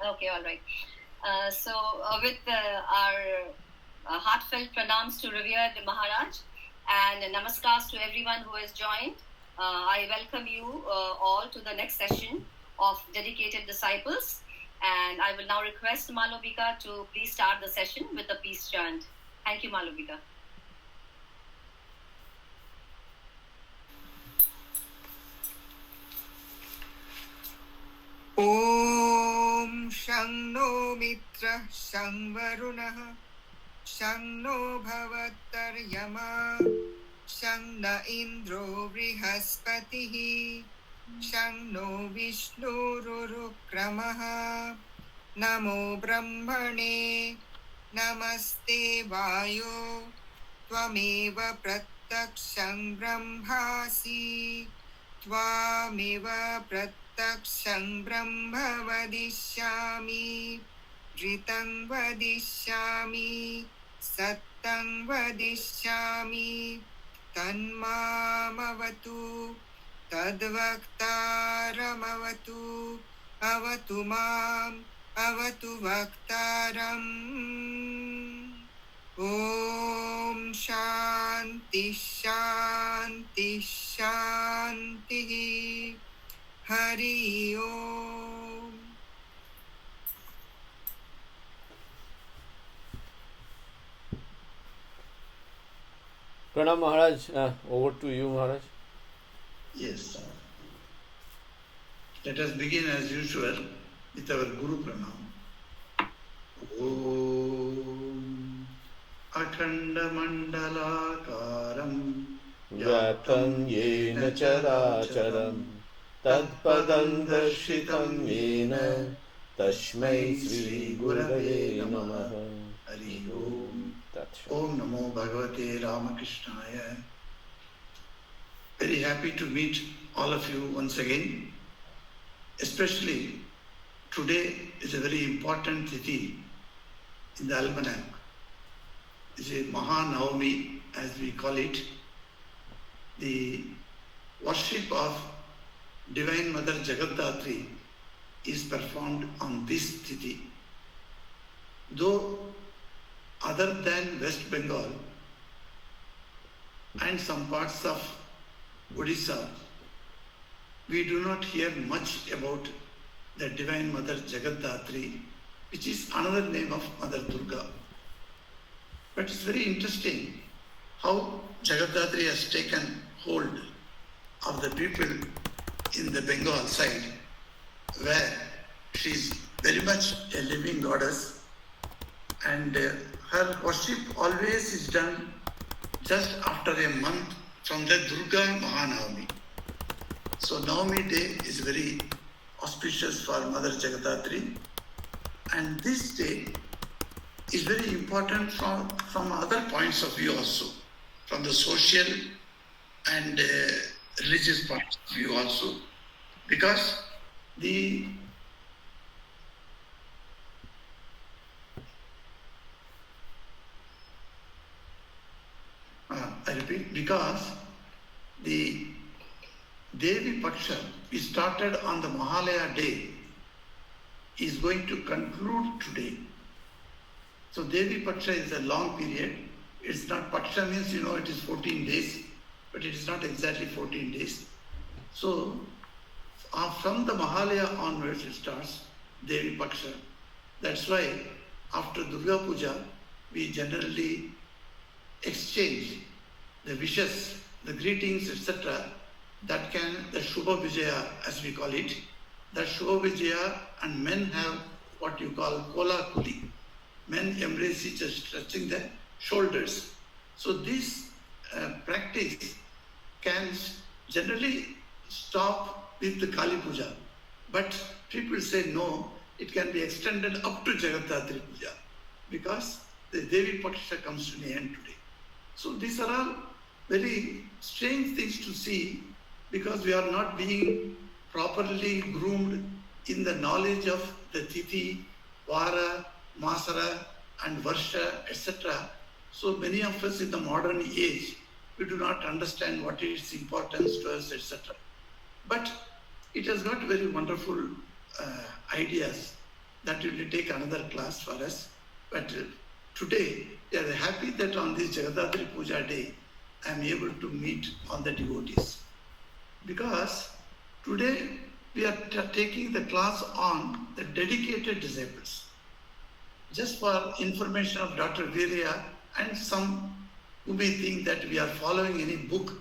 Okay, all right. With our heartfelt pranams to revered Maharaj and namaskars to everyone who has joined, I welcome you all to the next session of Dedicated Disciples. And I will now request Malovika to please start the session with a peace chant. Thank you, Malovika. ॐ शं no मित्रः शं वरुणः शं no भवत्तर्यमा शं न इन्द्रो बृहस्पतिः शं no विष्णुरुक्रमः नमो ब्रह्मणे नमस्ते वायो त्वमेव प्रत्यक्षं ब्रह्मासि त्वामेव प्रत्यक्षं ब्रह्म वदिष्यामि ऋतं वदिष्यामि सत्यं वदिष्यामि तन्मामवतु तद्वक्तारमवतु अवतु माम् अवतु वक्तारम् ॐ शान्ति शान्ति शान्तिः हरि ओम् Pranam Maharaj, over to you, Maharaj. Yes. Let us begin as usual with our Guru Pranam. Om Akhanda Mandalakaram Vyatam yena characharam Tat Padam darshitam yena Tashmai Sri Gurave Namaha. Hari Om. Om Namo Bhagavate Ramakrishnaya. Very happy to meet all of you once again. Especially today is a very important tithi in the almanac. It's a Mahanavami, as we call it. The worship of Divine Mother Jagaddatri is performed on this tithi. Though other than West Bengal and some parts of Odisha, we do not hear much about the Divine Mother Jagaddatri, which is another name of Mother Durga. But it's very interesting how Jagaddatri has taken hold of the people in the Bengal side, where she is very much a living goddess, and her worship always is done just after a month from the Durga Mahanavami. So Navami day is very auspicious for Mother Jagaddatri, and this day is very important from other points of view also, from the social and religious points of view also, because I repeat, because the Devi Paksha, we started on the Mahalaya day, is going to conclude today. So Devi Paksha is a long period. It's not, Paksha means, it is 14 days, but it is not exactly 14 days. So from the Mahalaya onwards it starts, Devi Paksha. That's why after Durga Puja, we generally exchange the wishes, the greetings, etc. The Shubha Vijaya, as we call it, that Shubha Vijaya, and men have what you call Kola Kuli. Men embrace each other, stretching their shoulders. So this practice can generally stop with the Kali Puja. But people say no, it can be extended up to Jagaddatri Puja, because the Devi Paksha comes to the end today. So these are all very strange things to see, because we are not being properly groomed in the knowledge of the Tithi, Vara, Masara and Varsha, etc. So many of us in the modern age, we do not understand what is its importance to us, etc. But it has got very wonderful ideas that will take another class for us. But today, we are happy that on this Jagadadri Puja day, I am able to meet all the devotees. Because today we are taking the class on the dedicated disciples. Just for information of Dr. Virya and some who may think that we are following any book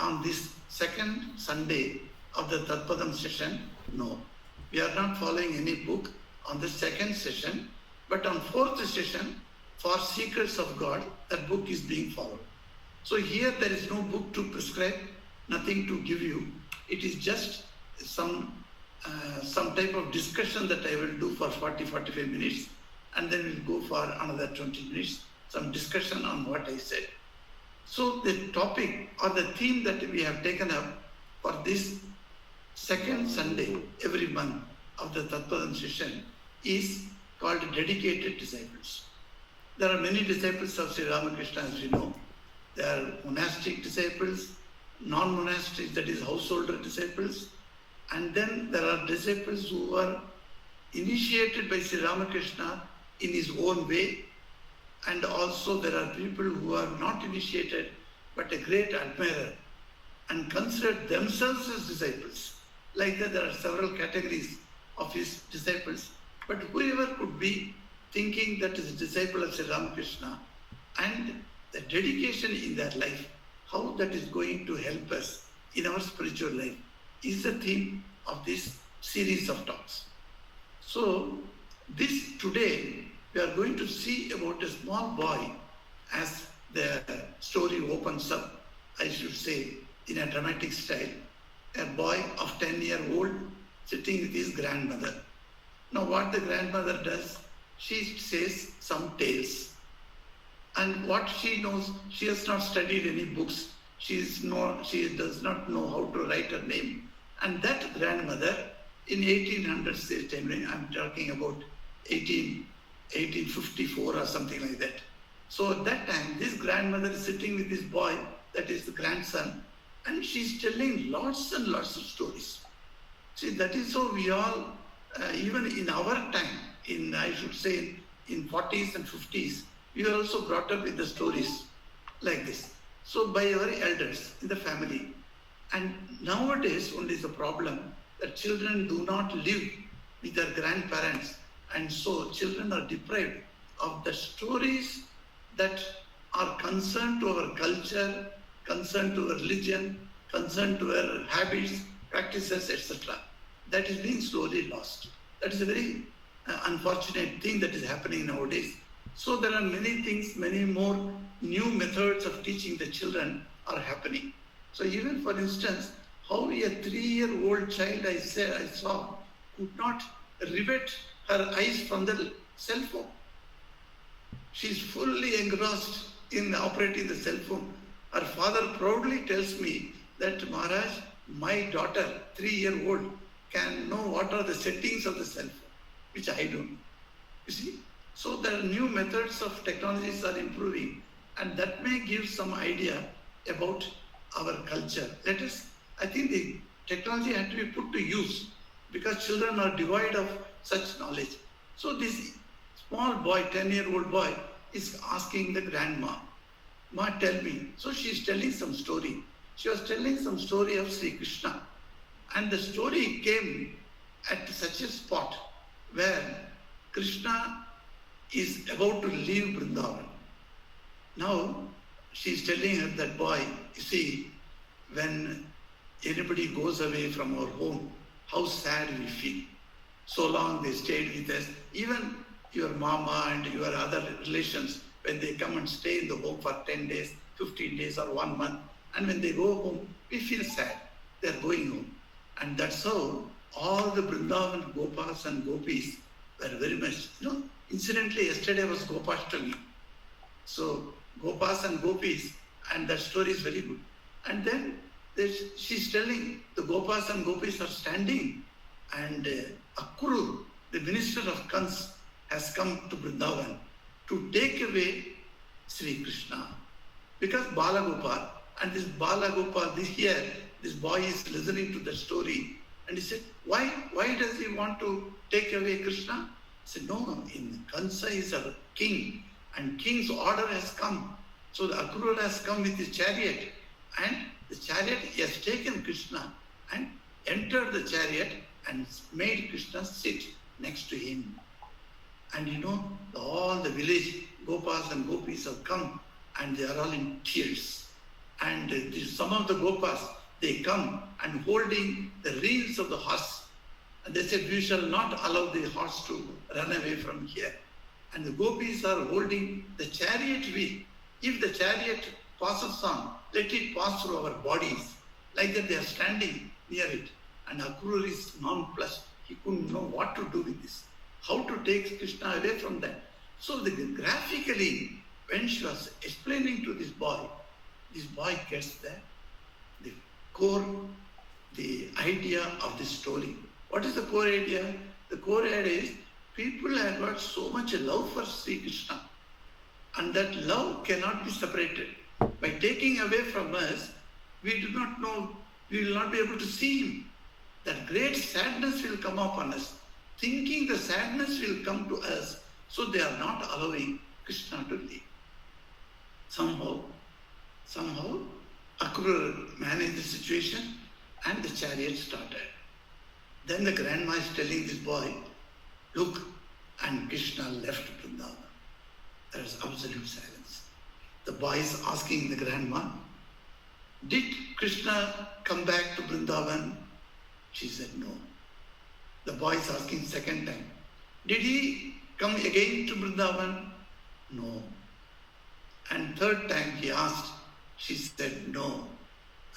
on this second Sunday of the Tat Padam session, no. We are not following any book on the second session, but on fourth session, for Secrets of God, that book is being followed. So here there is no book to prescribe, nothing to give you. It is just some type of discussion that I will do for 40-45 minutes, and then we'll go for another 20 minutes, some discussion on what I said. So the topic or the theme that we have taken up for this second Sunday every month of the Tat Padam session is called dedicated disciples. There are many disciples of Sri Ramakrishna, as we know. There are monastic disciples, non-monastic, that is householder disciples, and then there are disciples who are initiated by Sri Ramakrishna in his own way, and also there are people who are not initiated but a great admirer and consider themselves as disciples. Like that, there are several categories of his disciples, but whoever could be thinking that is a disciple of Sri Ramakrishna and the dedication in their life, how that is going to help us in our spiritual life, is the theme of this series of talks. So this today we are going to see about a small boy, as the story opens up, I should say, in a dramatic style. A boy of 10-year-old sitting with his grandmother. Now what the grandmother does, she says some tales. And what she knows, she has not studied any books. She does not know how to write her name. And that grandmother in 1800s, I'm talking about 1854 or something like that. So at that time, this grandmother is sitting with this boy, that is the grandson, and she's telling lots and lots of stories. See, that is how we all, even in our time, I should say in 40s and 50s, we were also brought up with the stories like this. So by our elders in the family. And nowadays only is a problem that children do not live with their grandparents, and so children are deprived of the stories that are concerned to our culture, concerned to our religion, concerned to our habits, practices, etc. That is being slowly lost. That is a very unfortunate thing that is happening nowadays. So there are many things, many more new methods of teaching the children are happening. So even for instance, how a 3-year-old child I saw could not rivet her eyes from the cell phone. She is fully engrossed in operating the cell phone. Her father proudly tells me that, Maharaj, my daughter, 3-year-old, can know what are the settings of the cell phone, which I don't know. You see? So there are new methods of technologies are improving, and that may give some idea about our culture. I think the technology had to be put to use because children are devoid of such knowledge. So this small boy, 10-year-old boy, is asking the grandma, Ma, tell me. So she is telling some story. She was telling some story of Sri Krishna. And the story came at such a spot where Krishna is about to leave Vrindavan. Now, she is telling her that boy, you see, when anybody goes away from our home, how sad we feel. So long they stayed with us. Even your mama and your other relations, when they come and stay in the home for 10 days, 15 days or 1 month, and when they go home, we feel sad. They are going home. And that's how all the Vrindavan Gopas and Gopis were very much, incidentally, yesterday was Gopashtami. So Gopas and Gopis, and that story is very good. And then she's telling the Gopas and Gopis are standing, and Akrur, the minister of Kans, has come to Vrindavan to take away Sri Krishna. Because Balagopal, and this Balagopal, this boy is listening to the story, and he said, why does he want to take away Krishna? said, no, in Kansa is a king and king's order has come. So the Akrura has come with his chariot and the chariot has taken Krishna and entered the chariot and made Krishna sit next to him. And all the village Gopas and Gopis have come and they are all in tears. And some of the Gopas, they come and holding the reins of the horse. And they said, we shall not allow the horse to run away from here. And the Gopis are holding the chariot wheel. If the chariot passes on, let it pass through our bodies. Like that they are standing near it. And Akrura is nonplussed. He couldn't know what to do with this. How to take Krishna away from that. So graphically, when she was explaining to this boy gets the core, the idea of this story. What is the core idea? The core idea is people have got so much love for Sri Krishna. And that love cannot be separated. By taking away from us, we do not know, we will not be able to see him. That great sadness will come upon us. Thinking the sadness will come to us, so they are not allowing Krishna to live. Somehow, Akrura managed the situation and the chariot started. Then the grandma is telling this boy, look, and Krishna left Vrindavan. There is absolute silence. The boy is asking the grandma, did Krishna come back to Vrindavan? She said no. The boy is asking second time, did he come again to Vrindavan? No. And third time he asked, she said no.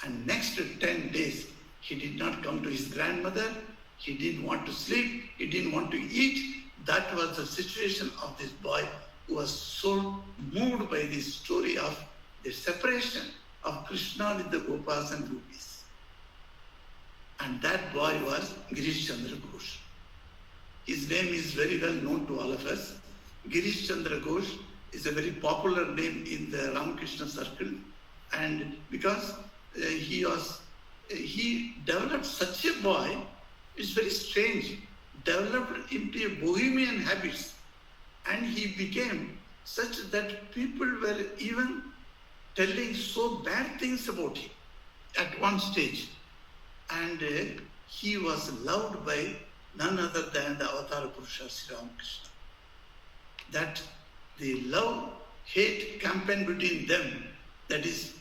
And next 10 days, he did not come to his grandmother. He didn't want to sleep. He didn't want to eat. That was the situation of this boy who was so moved by this story of the separation of Krishna with the Gopas and Gopis. And that boy was Girish Chandra Ghosh. His name is very well known to all of us. Girish Chandra Ghosh is a very popular name in the Ramakrishna circle. And because he developed such a boy, it's very strange, developed into a bohemian habits. And he became such that people were even telling so bad things about him at one stage. And he was loved by none other than the Avatar Purusha Sri Ramakrishna. That the love-hate campaign between them, that is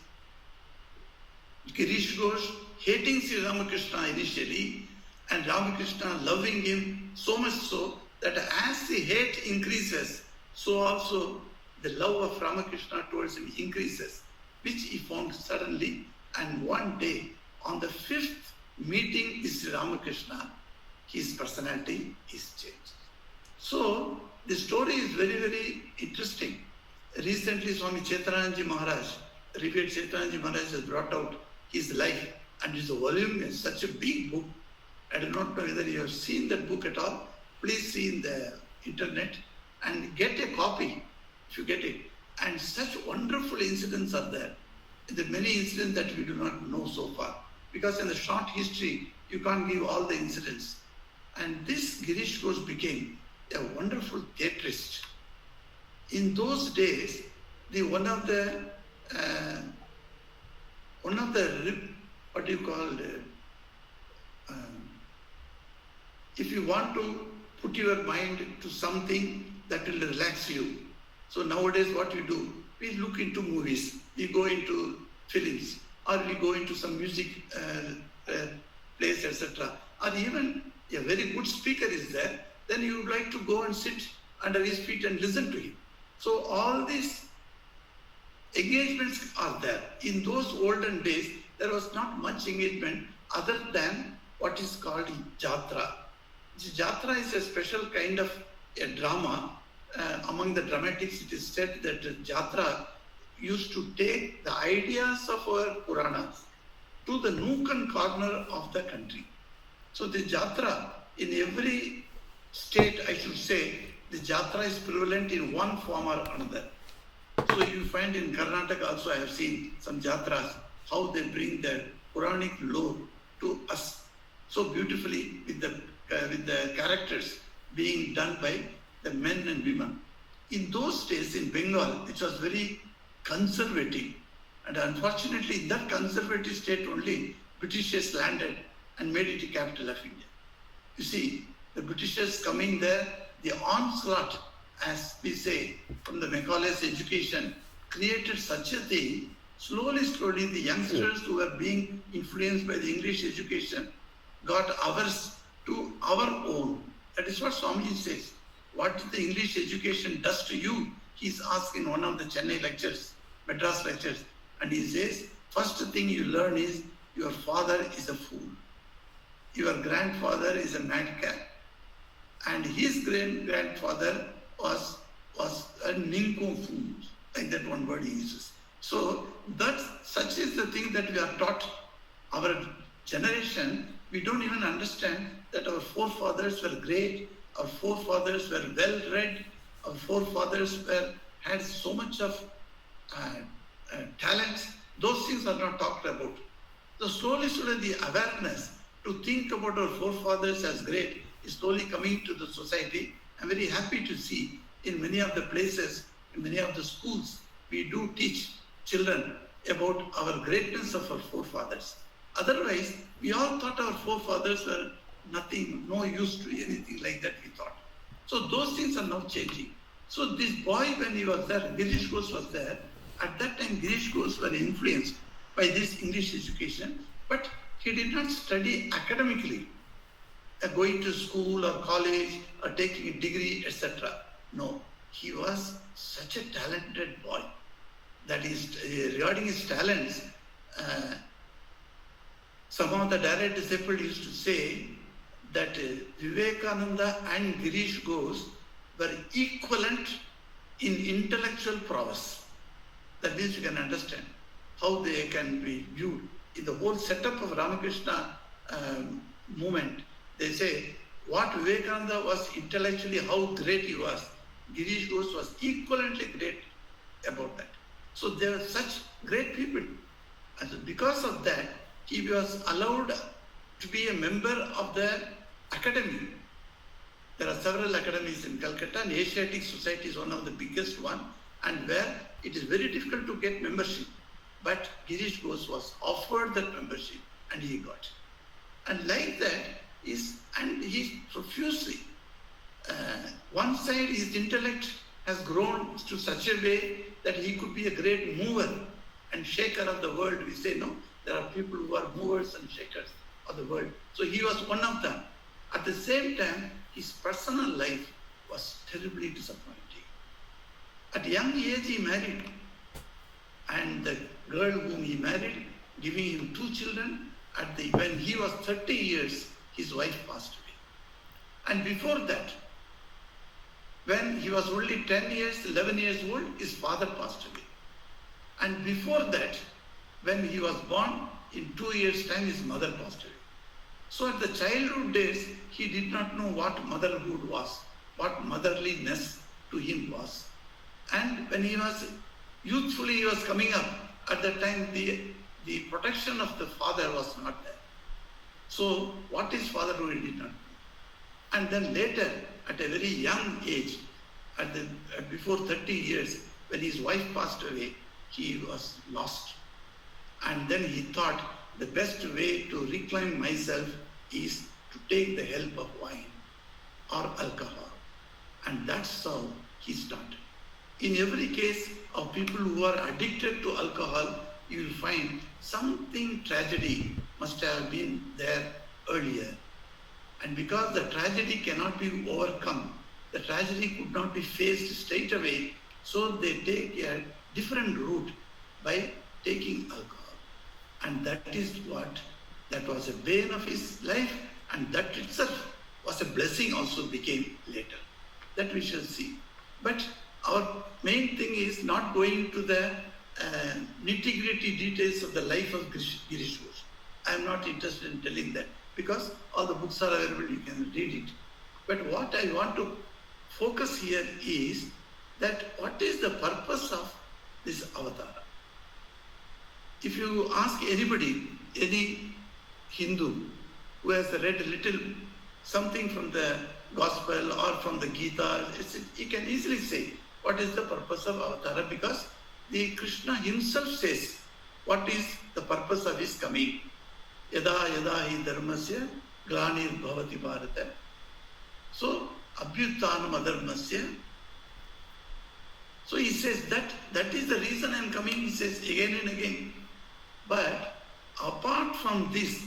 Girish Ghosh hating Sri Ramakrishna initially and Ramakrishna loving him so much so that as the hate increases, so also the love of Ramakrishna towards him increases, which he found suddenly. And one day, on the 5th meeting with Sri Ramakrishna, his personality is changed. So, the story is very, very interesting. Recently, Swami Chaitanya Maharaj, revered Chaitanya Maharaj has brought out his life, and it's a volume, it's such a big book. I do not know whether you have seen that book at all. Please see in the internet and get a copy if you get it. And such wonderful incidents are there. There are many incidents that we do not know so far. Because in the short history, you can't give all the incidents. And this Girish Ghosh became a wonderful theatrist. In those days, one of the what do you call if you want to put your mind to something that will relax you. So nowadays what we do, we look into movies, we go into films, or we go into some music place, etc. Or even a very good speaker is there, then you would like to go and sit under his feet and listen to him. So all these engagements are there. In those olden days, there was not much engagement other than what is called jatra. Jatra is a special kind of a drama. Among the dramatics, it is said that jatra used to take the ideas of our Puranas to the nook and corner of the country. So the jatra, in every state, I should say, the jatra is prevalent in one form or another. So you find in Karnataka also, I have seen some jatras, how they bring their Puranic lore to us so beautifully with the characters. being done by the men and women. In those days in Bengal, it was very conservative. And unfortunately, in that conservative state only, Britishers landed and made it the capital of India. You see, the Britishers coming there, the onslaught, as we say, from the Macaulay's education, created such a thing. Slowly, the youngsters who were being influenced by the English education got ours to our own. That is what Swamiji says. What the English education does to you, he's asked in one of the Chennai lectures, Madras lectures, and he says, first thing you learn is your father is a fool. Your grandfather is a madcap. And his grandfather was a nincompoop, like that one word he uses. So such is the thing that we are taught. Our generation, we don't even understand that our forefathers were great, our forefathers were well read, our forefathers had so much of talents. Those things are not talked about. So slowly the awareness to think about our forefathers as great is slowly coming to the society. I'm very happy to see in many of the places, in many of the schools, we do teach children about our greatness of our forefathers. Otherwise, we all thought our forefathers were nothing, no use to anything like that we thought. So those things are now changing. So this boy, when he was there, Girish Ghosh was there. At that time, Girish Ghosh were influenced by this English education, but he did not study academically, going to school or college or taking a degree, etc. No, he was such a talented boy. That is, regarding his talents, some of the direct disciples used to say that Vivekananda and Girish Ghosh were equivalent in intellectual prowess. That means you can understand how they can be viewed. In the whole setup of Ramakrishna movement, they say what Vivekananda was intellectually, how great he was, Girish Ghosh was equivalently great about that. So they were such great people. And so because of that, he was allowed to be a member of the academy. There are several academies in Calcutta, and Asiatic Society is one of the biggest one, and where it is very difficult to get membership. But Girish Ghosh was offered that membership, and he got. And like that, he profusely, one side his intellect has grown to such a way that he could be a great mover and shaker of the world. We say, no, there are people who are movers and shakers of the world. So he was one of them. At the same time, his personal life was terribly disappointing. At a young age, he married. And the girl whom he married, giving him 2 children, when he was 30 years, his wife passed away. And before that, when he was only 10 years, 11 years old, his father passed away. And before that, when he was born, in 2 years' time, his mother passed away. So at the childhood days, he did not know what motherhood was, what motherliness to him was. And when he was youthfully, he was coming up, at that time, the protection of the father was not there. So what his father do, he did not know. And then later, at a very young age, before 30 years, when his wife passed away, he was lost. And then he thought the best way to reclaim myself is to take the help of wine or alcohol. And that's how he started. In every case of people who are addicted to alcohol, you will find something tragedy must have been there earlier. And because the tragedy cannot be overcome, the tragedy could not be faced straight away, so they take a different route by taking alcohol. And that was a bane of his life, and that itself was a blessing also became later. That we shall see. But our main thing is not going to the nitty-gritty details of the life of Girish Ghosh. I am not interested in telling that, because all the books are available, you can read it. But what I want to focus here is that what is the purpose of this avatara? If you ask anybody, any Hindu who has read a little something from the gospel or from the Gita. You can easily say what is the purpose of Avatara, because the Krishna himself says what is the purpose of his coming. Yada yada hi dharmasya glanir bhavati bharata. So, abhyuttanam adharmasya. So he says that is the reason I am coming, he says again and again. But apart from this,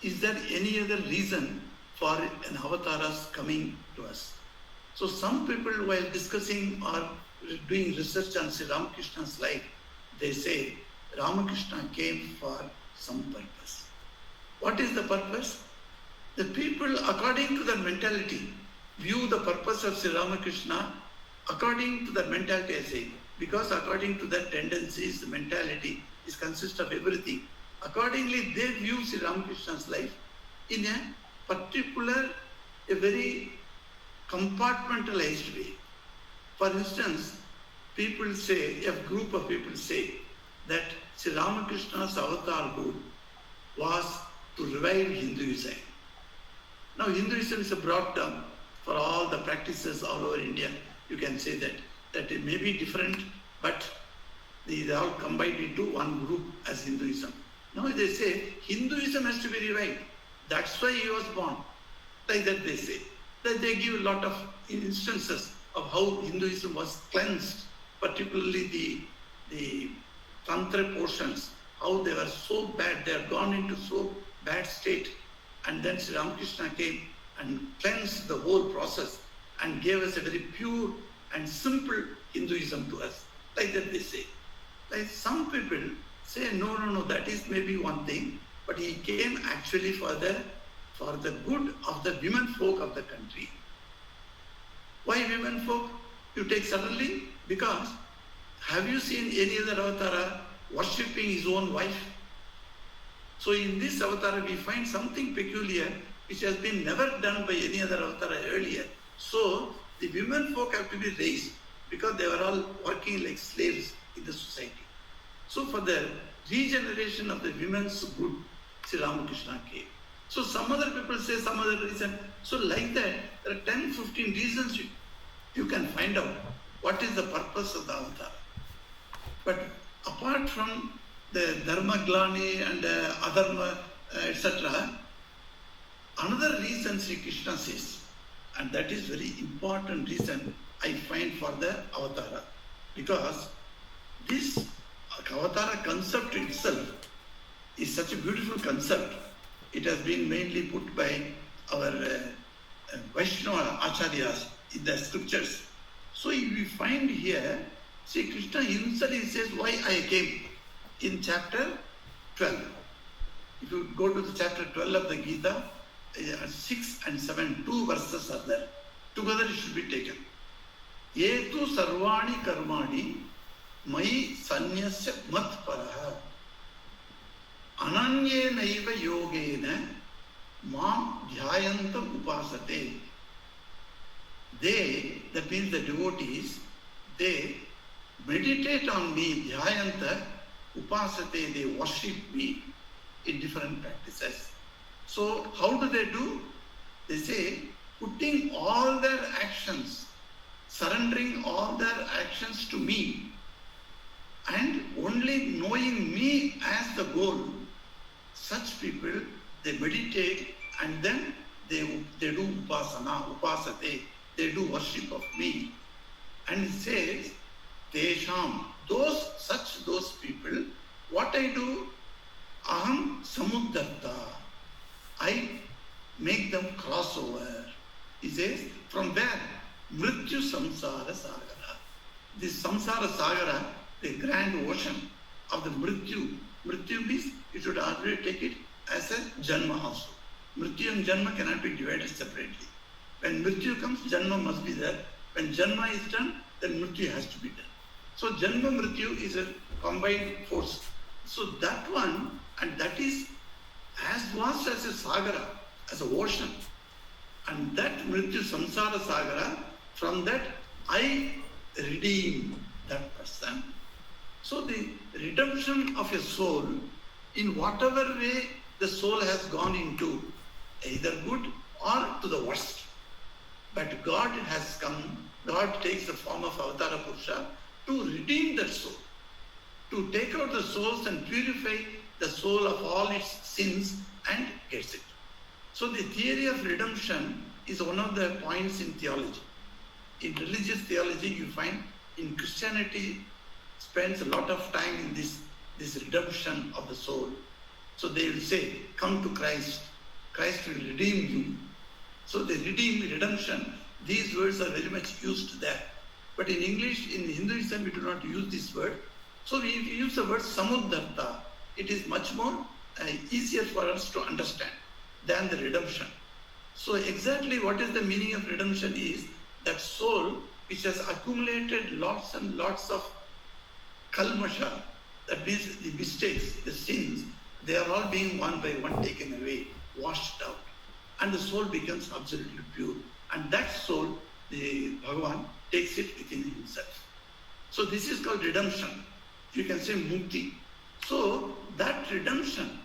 is there any other reason for an avatar's coming to us? So some people, while discussing or doing research on Sri Ramakrishna's life, they say Ramakrishna came for some purpose. What is the purpose? The people, according to their mentality, view the purpose of Sri Ramakrishna according to their mentality, I say, because according to their tendencies, the mentality is consists of everything. Accordingly, they view Sri Ramakrishna's life in a particular, a very compartmentalized way. For instance, people say, a group of people say that Sri Ramakrishna's avatar group was to revive Hinduism. Now, Hinduism is a broad term for all the practices all over India. You can say that it may be different, but they all combined into one group as Hinduism. Now they say Hinduism has to be revived. That's why he was born. Like that they say. That they give a lot of instances of how Hinduism was cleansed, particularly the Tantra portions, how they were so bad, they had gone into so bad state. And then Sri Ramakrishna came and cleansed the whole process and gave us a very pure and simple Hinduism to us. Like that they say. Like some people say, no, that is maybe one thing, but he came actually for the good of the women folk of the country. Why women folk? You take suddenly, because have you seen any other avatara worshipping his own wife? So in this avatara we find something peculiar which has been never done by any other avatara earlier. So the women folk have to be raised because they were all working like slaves in the society. So for the regeneration of the women's good, Sri Ramakrishna came. So some other people say some other reason. So like that, there are 10, 15 reasons you can find out what is the purpose of the avatar. But apart from the dharma glani and adharma, etc., another reason Sri Krishna says, and that is very important reason I find for the avatara, because this avatara concept itself is such a beautiful concept. It has been mainly put by our Vaishnava acharyas in the scriptures. So if we find here, Sri Krishna himself says why I came in chapter 12. If you go to the chapter 12 of the Gita, 6 and 7, 2 verses are there. Together it should be taken. Yetu sarvani karmani mai sanyasya mat paraha ananye naiva yogena mam dhyayantam upasate. They, that means the devotees, they meditate on me, dhyayanta upasate, they worship me in different practices. So how do they do? They say, putting all their actions, surrendering all their actions to me, and only knowing me as the goal. Such people, they meditate and then they do upasana, upasate, they do worship of me. And it says, Tesham, those people, what I do, aham samuddarta, I make them cross over. He says, from where? Mrityu samsara sagara. This samsara sagara, the grand ocean of the mrityu. Mrityu means you should already take it as a janma also. Mrityu and janma cannot be divided separately. When mrityu comes, janma must be there. When janma is done, then mrityu has to be done. So janma mrityu is a combined force. So that one, and that is as vast as a sagara, as a ocean. And that mrityu samsara sagara, from that I redeem that person. So the redemption of a soul, in whatever way the soul has gone into, either good or to the worst. But God has come, God takes the form of Avatara Purusha to redeem that soul, to take out the souls and purify the soul of all its sins and gets it. So the theory of redemption is one of the points in theology. In religious theology, you find in Christianity spends a lot of time in this redemption of the soul. So they will say, come to Christ. Christ will redeem you. So the redemption, these words are very much used there. But in English, in Hinduism, we do not use this word. So we use the word samuddarta. It is much more easier for us to understand than the redemption. So exactly what is the meaning of redemption is that soul which has accumulated lots and lots of kalmasha, that means the mistakes, the sins, they are all being one by one taken away, washed out. And the soul becomes absolutely pure. And that soul, the Bhagavan, takes it within himself. So this is called redemption. You can say mukti. So that redemption,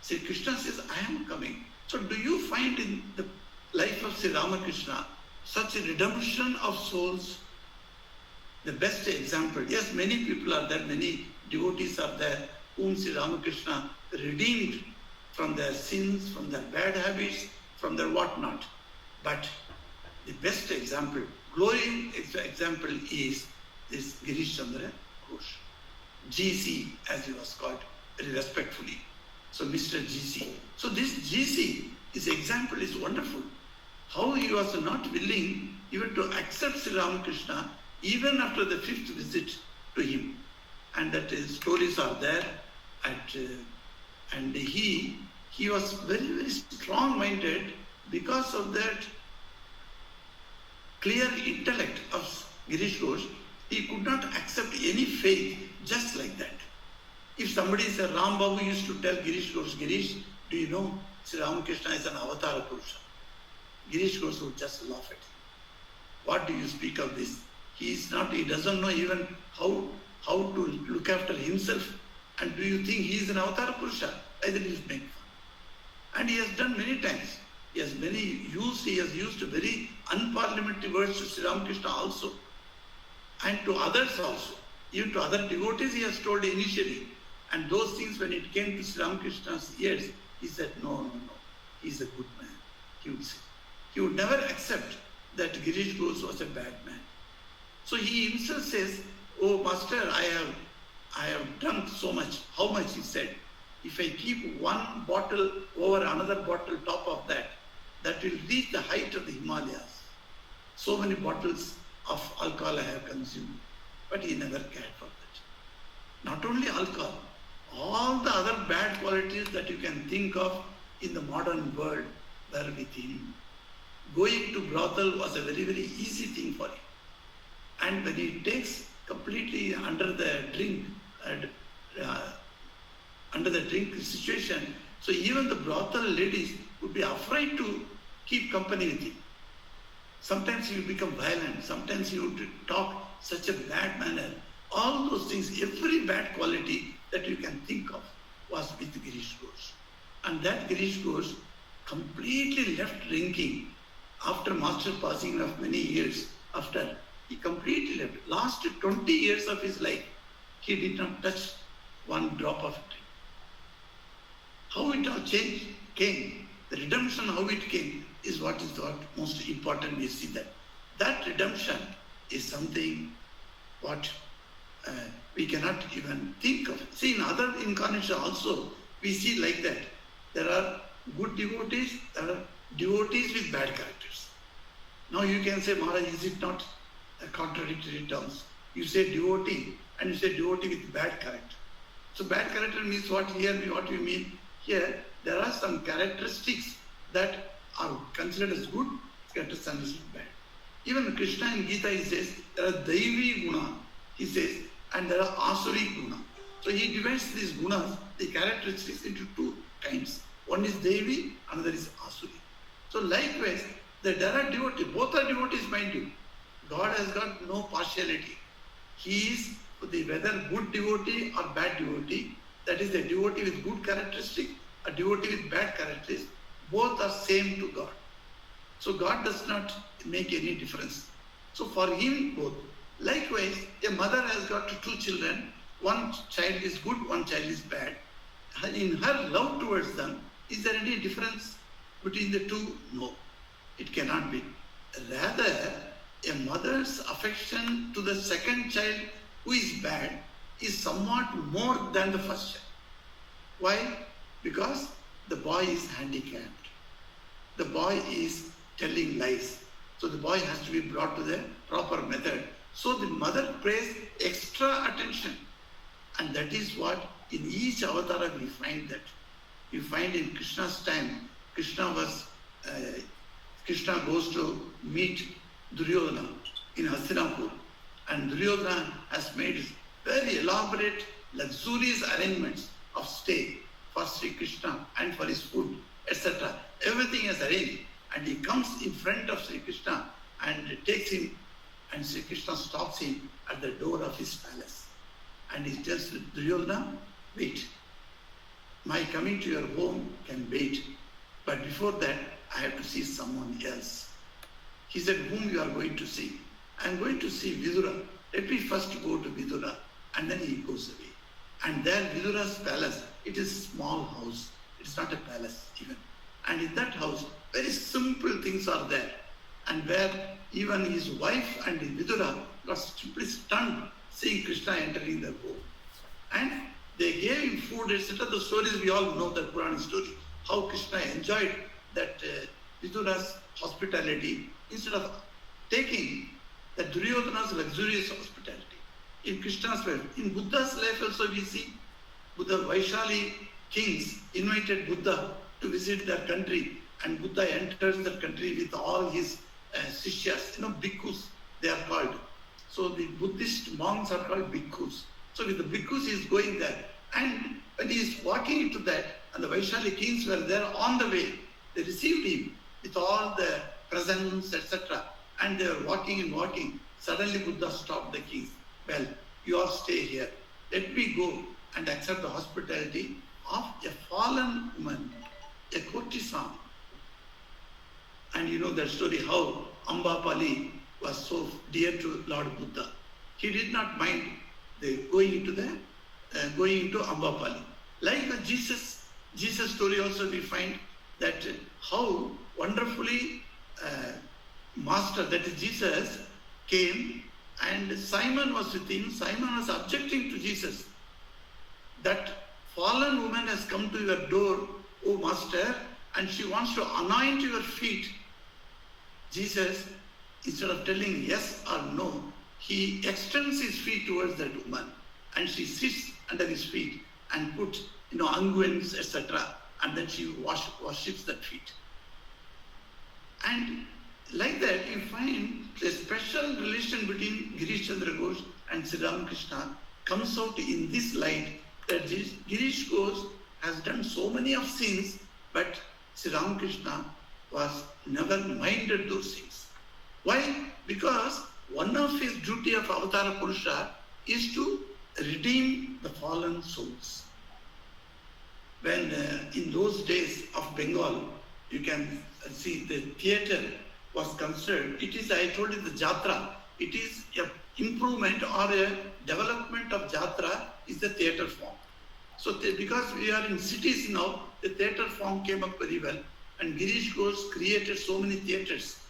Sri Krishna says, I am coming. So do you find in the life of Sri Ramakrishna such a redemption of souls? The best example, yes, many people are there, many devotees are there whom Sri Ramakrishna redeemed from their sins, from their bad habits, from their whatnot. But the best example, glowing example is this Girish Chandra Ghosh. GC, as he was called, very respectfully. So Mr. GC. So this GC, his example is wonderful. How he was not willing even to accept Sri Ramakrishna even after the 5th visit to him. And that stories are there. And he was very, very strong-minded because of that clear intellect of Girish Ghosh. He could not accept any faith just like that. If somebody said, Ram Babu used to tell Girish Ghosh, Girish, do you know Sri Ramakrishna is an avatar Purusha? Girish Ghosh would just laugh at him. What do you speak of this? He doesn't know even how to look after himself. And do you think he is an avatar Purusha? Either he is making fun. And he has done many times. He has used very unparliamentary words to Sri Ramakrishna also. And to others also. Even to other devotees he has told initially. And those things, when it came to Sri Ramakrishna's ears, he said, no, he is a good man. He would say. He would never accept that Girish Ghosh was a bad man. So he himself says, oh master, I have drunk so much. How much? He said. If I keep one bottle over another bottle top of that will reach the height of the Himalayas. So many bottles of alcohol I have consumed. But he never cared for that. Not only alcohol, all the other bad qualities that you can think of in the modern world were with him. Going to brothel was a very, very easy thing for him. And when he takes completely under the drink situation, so even the brothel ladies would be afraid to keep company with him. Sometimes he would become violent. Sometimes he would talk such a bad manner. All those things, every bad quality that you can think of was with Girish Ghosh. And that Girish Ghosh completely left drinking after master passing of many years after. He completely left. Last 20 years of his life, he did not touch one drop of drink. How it all came, the redemption, how it came, is what is the most important. We see that redemption is something what we cannot even think of. See, in other incarnations also, we see like that. There are good devotees, there are devotees with bad characters. Now you can say, Maharaj, is it not a contradictory terms? You say devotee and you say devotee with bad character. So bad character means what here? What you mean? Here, there are some characteristics that are considered as good, characteristics as bad. Even Krishna in Gita, he says, there are Daivi guna, he says, and there are Asuri guna. So he divides these gunas, the characteristics, into two kinds. One is Daivi, another is Asuri. So likewise, there are devotees, both are devotees, mind you. God has got no partiality. He is whether good devotee or bad devotee, that is a devotee with good characteristic, a devotee with bad characteristics, both are same to God. So God does not make any difference. So for him, both. Likewise, a mother has got two children. One child is good, one child is bad. In her love towards them, is there any difference between the two? No, it cannot be. Rather, a mother's affection to the second child who is bad is somewhat more than the first child. Why? Because the boy is handicapped. The boy is telling lies. So the boy has to be brought to the proper method. So the mother pays extra attention. And that is what in each avatara we find that. You find in Krishna's time, Krishna goes to meet Duryodhana in Hastinapur. And Duryodhana has made very elaborate, luxurious arrangements of stay for Sri Krishna and for his food, etc. Everything is arranged. And he comes in front of Sri Krishna and takes him, and Sri Krishna stops him at the door of his palace. And he tells Duryodhana, wait, my coming to your home can wait, but before that I have to see someone else. He said, whom you are going to see? I am going to see Vidura. Let me first go to Vidura. And then he goes away. And there Vidura's palace, it is a small house. It's not a palace even. And in that house, very simple things are there. And where even his wife and Vidura got simply stunned seeing Krishna entering the home. And they gave him food, etc. The stories we all know, the Purana story, how Krishna enjoyed that Vidura's hospitality instead of taking the Duryodhana's luxurious hospitality. In Krishna's life, in Buddha's life also we see Buddha Vaishali kings invited Buddha to visit their country, and Buddha enters the country with all his sishyas, bhikkhus they are called. So the Buddhist monks are called bhikkhus. So with the bhikkhus he is going there, and when he is walking into that, and the Vaishali kings were there on the way, they received him with all the presents, etc. And they were walking and walking. Suddenly Buddha stopped the kings. Well, you all stay here. Let me go and accept the hospitality of a fallen woman, a courtesan. And you know that story how Ambapali was so dear to Lord Buddha. He did not mind going into Ambapali. Like the Jesus story also we find that how wonderfully Master, that is Jesus, came and Simon was with him. Simon was objecting to Jesus. That fallen woman has come to your door, O Master, and she wants to anoint your feet. Jesus, instead of telling yes or no, he extends his feet towards that woman, and she sits under his feet and puts unguents, etc. And then she worships that feet. And like that, you find a special relation between Girish Chandra Ghosh and Sri Ramakrishna comes out in this light that Girish Ghosh has done so many of sins, but Sri Ramakrishna was never minded those sins. Why? Because one of his duty of Avatara Purusha is to redeem the fallen souls. When in those days of Bengal, you can see the theatre was considered, it is, I told you, the Jatra. It is an improvement or a development of Jatra is the theatre form. So because we are in cities now, the theatre form came up very well. And Girish Ghosh created so many theatres.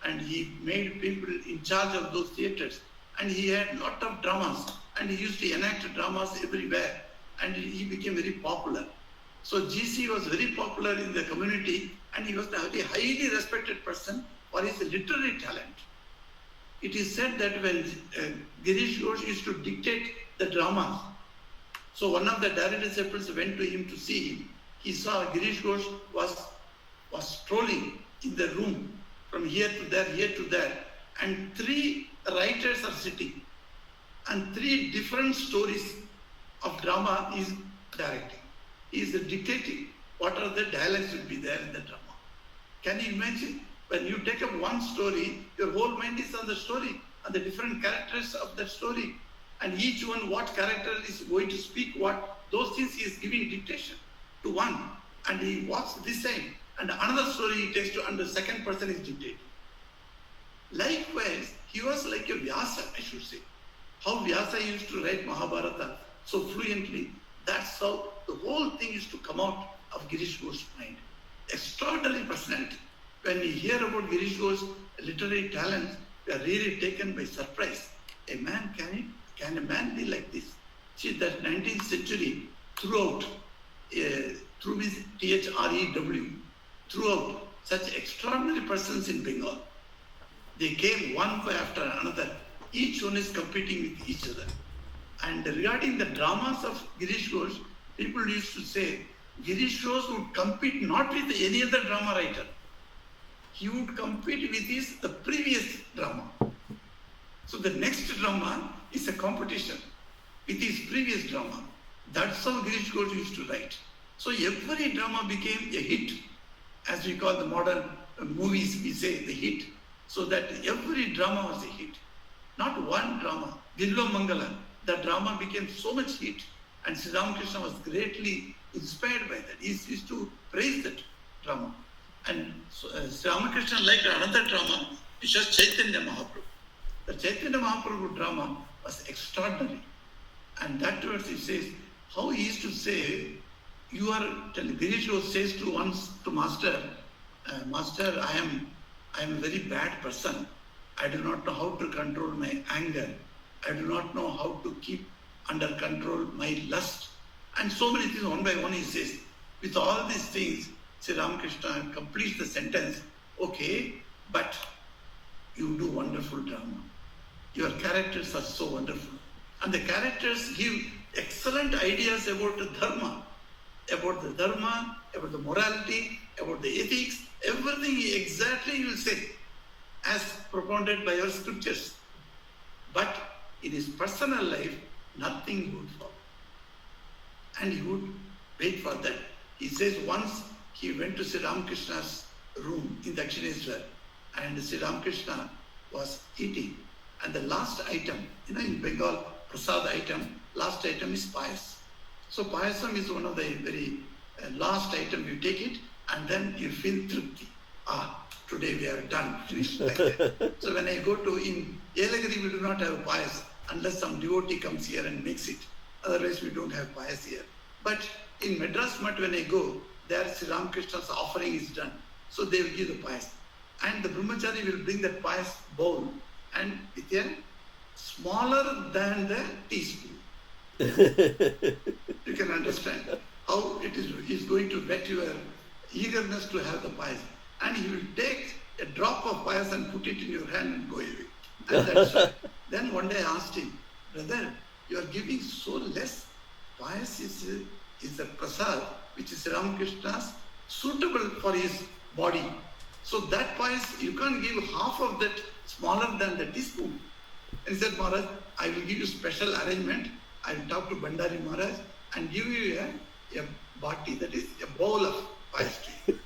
And he made people in charge of those theatres. And he had a lot of dramas. And he used to enact dramas everywhere. And he became very popular. So GC was very popular in the community. And he was a very highly respected person for his literary talent. It is said that when Girish Ghosh used to dictate the dramas, so one of the direct disciples went to him to see him. He saw Girish Ghosh was strolling in the room from here to there, and 3 writers are sitting, and 3 different stories of drama he is directing. He is dictating what are the dialogues will be there in the drama. Can you imagine? When you take up one story, your whole mind is on the story, and the different characters of that story. And each one, what character is going to speak what, those things he is giving dictation to one. And he walks this side, and another story he takes to, and the second person is dictating. Likewise, he was like a Vyasa, I should say. How Vyasa used to write Mahabharata so fluently, that's how the whole thing used to come out of Girish Ghosh's mind. Extraordinary personality. When we hear about Girish Ghosh's literary talents, we are really taken by surprise. A man, can a man be like this? See, that 19th century, throughout, through his THREW, throughout, such extraordinary persons in Bengal. They came one by after another. Each one is competing with each other. And regarding the dramas of Girish Ghosh, people used to say, Girish Ghosh would compete not with any other drama writer. He would compete with the previous drama. So the next drama is a competition with his previous drama. That's how Girish Ghosh used to write. So every drama became a hit. As we call the modern movies, we say the hit. So that every drama was a hit. Not one drama. Dillo Mangala, the drama became so much hit, and Sri Ramakrishna was greatly inspired by that. He used to praise that drama. And so, Sri Ramakrishna liked another drama, which was Chaitanya Mahaprabhu. The Chaitanya Mahaprabhu drama was extraordinary. And that verse he says, how he used to say, you are telling, Girish Ghosh says to once to Master, Master, I am a very bad person. I do not know how to control my anger. I do not know how to keep under control my lust. And so many things, one by one he says. With all these things, Sri Ramakrishna completes the sentence, okay, but you do wonderful drama. Your characters are so wonderful. And the characters give excellent ideas about the dharma, about the morality, about the ethics, everything exactly he will say, as propounded by our scriptures. But in his personal life, nothing would follow. And he would wait for that. He says once he went to Sri Ramakrishna's room in Dakshineswar, and Sri Ramakrishna was eating. And the last item, in Bengal, prasad item, last item is payas. So payasam is one of the very last item. You take it and then you feel tripti. Today we are done, finished like that. So when I go to, in Yelagiri we do not have payas unless some devotee comes here and makes it. Otherwise we don't have payas here. But in Madras Mutt when I go, there Sri Ramakrishna's offering is done. So they will give the payas. And the brahmachari will bring that payas bowl and with a smaller than the teaspoon. You can understand how it is going to whet your eagerness to have the payas. And he will take a drop of payas and put it in your hand and go away. And that's right. Then one day I asked him, brother, you are giving so less. Payas is the prasad which is Ramakrishna's suitable for his body. So that payas, you can't give half of that smaller than the teaspoon. And he said, Maharaj, I will give you special arrangement. I will talk to Bandari Maharaj and give you a bhati, that is a bowl of payas to you.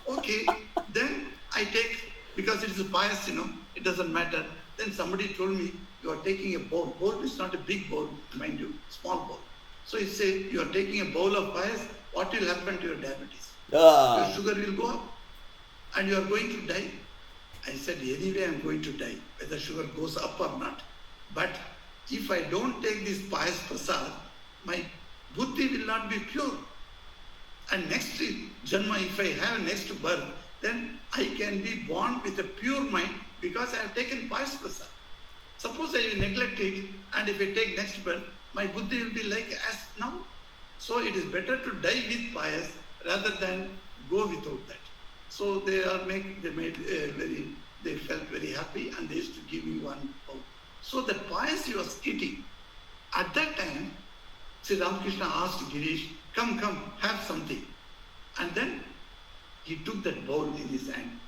Okay, then I take, because it is a payas, it doesn't matter. Then somebody told me, you are taking a bowl. Bowl is not a big bowl, mind you, small bowl. So he said, you are taking a bowl of payas, what will happen to your diabetes? Your sugar will go up and you are going to die. I said, anyway I am going to die, whether sugar goes up or not. But if I don't take this payas prasad, my buddhi will not be pure. And next janma, if I have next birth, then I can be born with a pure mind because I have taken payas prasad. Suppose I will neglect it, and if I take next birth, my buddhi will be like as now. So it is better to die with payas rather than go without that. So they felt very happy, and they used to give me one bowl. So the payas he was eating. At that time, Sri Ramakrishna asked Girish, come, have something. And then he took that bowl in his hand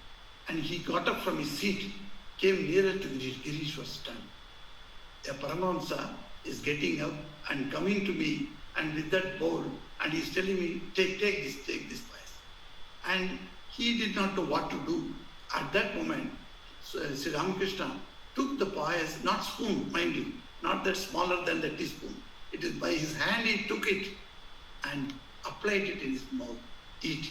and he got up from his seat, came nearer to Girish. Girish was stunned. A Paramahamsa is getting up and coming to me and with that bowl, and he's telling me, take this payas. And he did not know what to do. At that moment, Sri Ramakrishna took the payas, not spoon, mind you, not that smaller than the teaspoon. It is by his hand he took it and applied it in his mouth. Eat.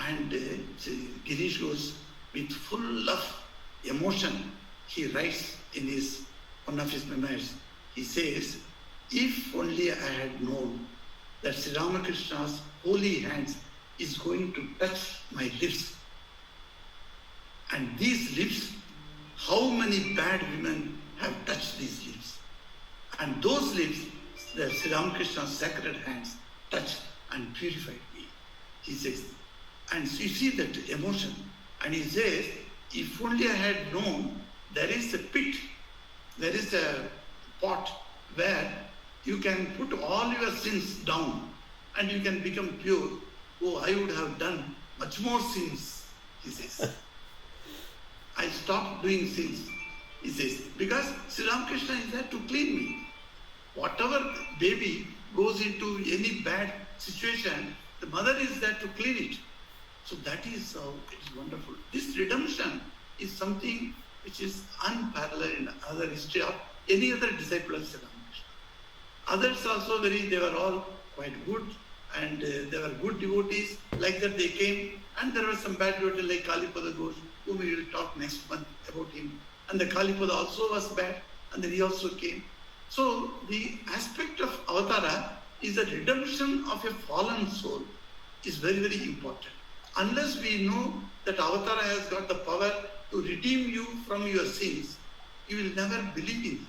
And Girish goes with full of emotion. He writes in one of his memoirs. He says, "If only I had known that Sri Ramakrishna's holy hands is going to touch my lips. And these lips, how many bad women have touched these lips? And those lips, the Sri Ramakrishna's sacred hands touched and purified me," he says. And so you see that emotion. And he says, if only I had known there is a pit, there is a pot where you can put all your sins down and you can become pure. Oh, I would have done much more sins, he says. I stopped doing sins, he says, because Sri Ramakrishna is there to clean me. Whatever baby goes into any bad situation, the mother is there to clean it. So that is how it is wonderful. This redemption is something which is unparalleled in other history of any other disciple of Sri Ramakrishna. Others also they were all quite good, and they were good devotees. Like that they came, and there were some bad devotees like Kalipada Ghosh, whom we will talk next month about him. And the Kalipada also was bad, and then he also came. So the aspect of Avatara is the redemption of a fallen soul is very, very important. Unless we know that Avatara has got the power to redeem you from your sins, you will never believe in him.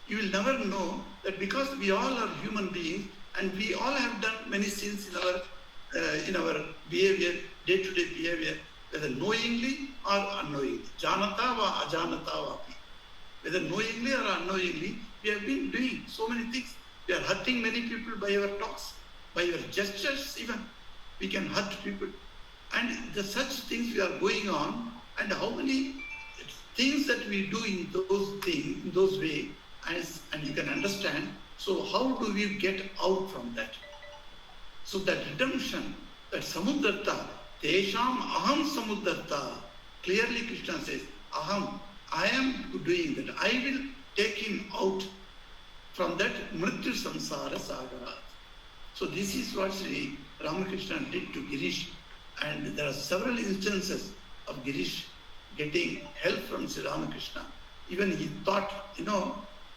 You will never know that because we all are human beings and we all have done many sins in our behavior, day-to-day behavior, whether knowingly or unknowingly. Janata va ajanata vapi. Whether knowingly or unknowingly, we have been doing so many things. We are hurting many people by our talks, by our gestures even. We can hurt people. And such things we are going on, and how many things that we do in those ways, and you can understand. So how do we get out from that? So that redemption, that samudarta, tesham aham samudarta, clearly Krishna says, aham, I am doing that. I will take him out from that mrityu samsara sagara. So this is what Sri Ramakrishna did to Girish. And there are several instances of Girish getting help from Sri Ramakrishna. Even he thought,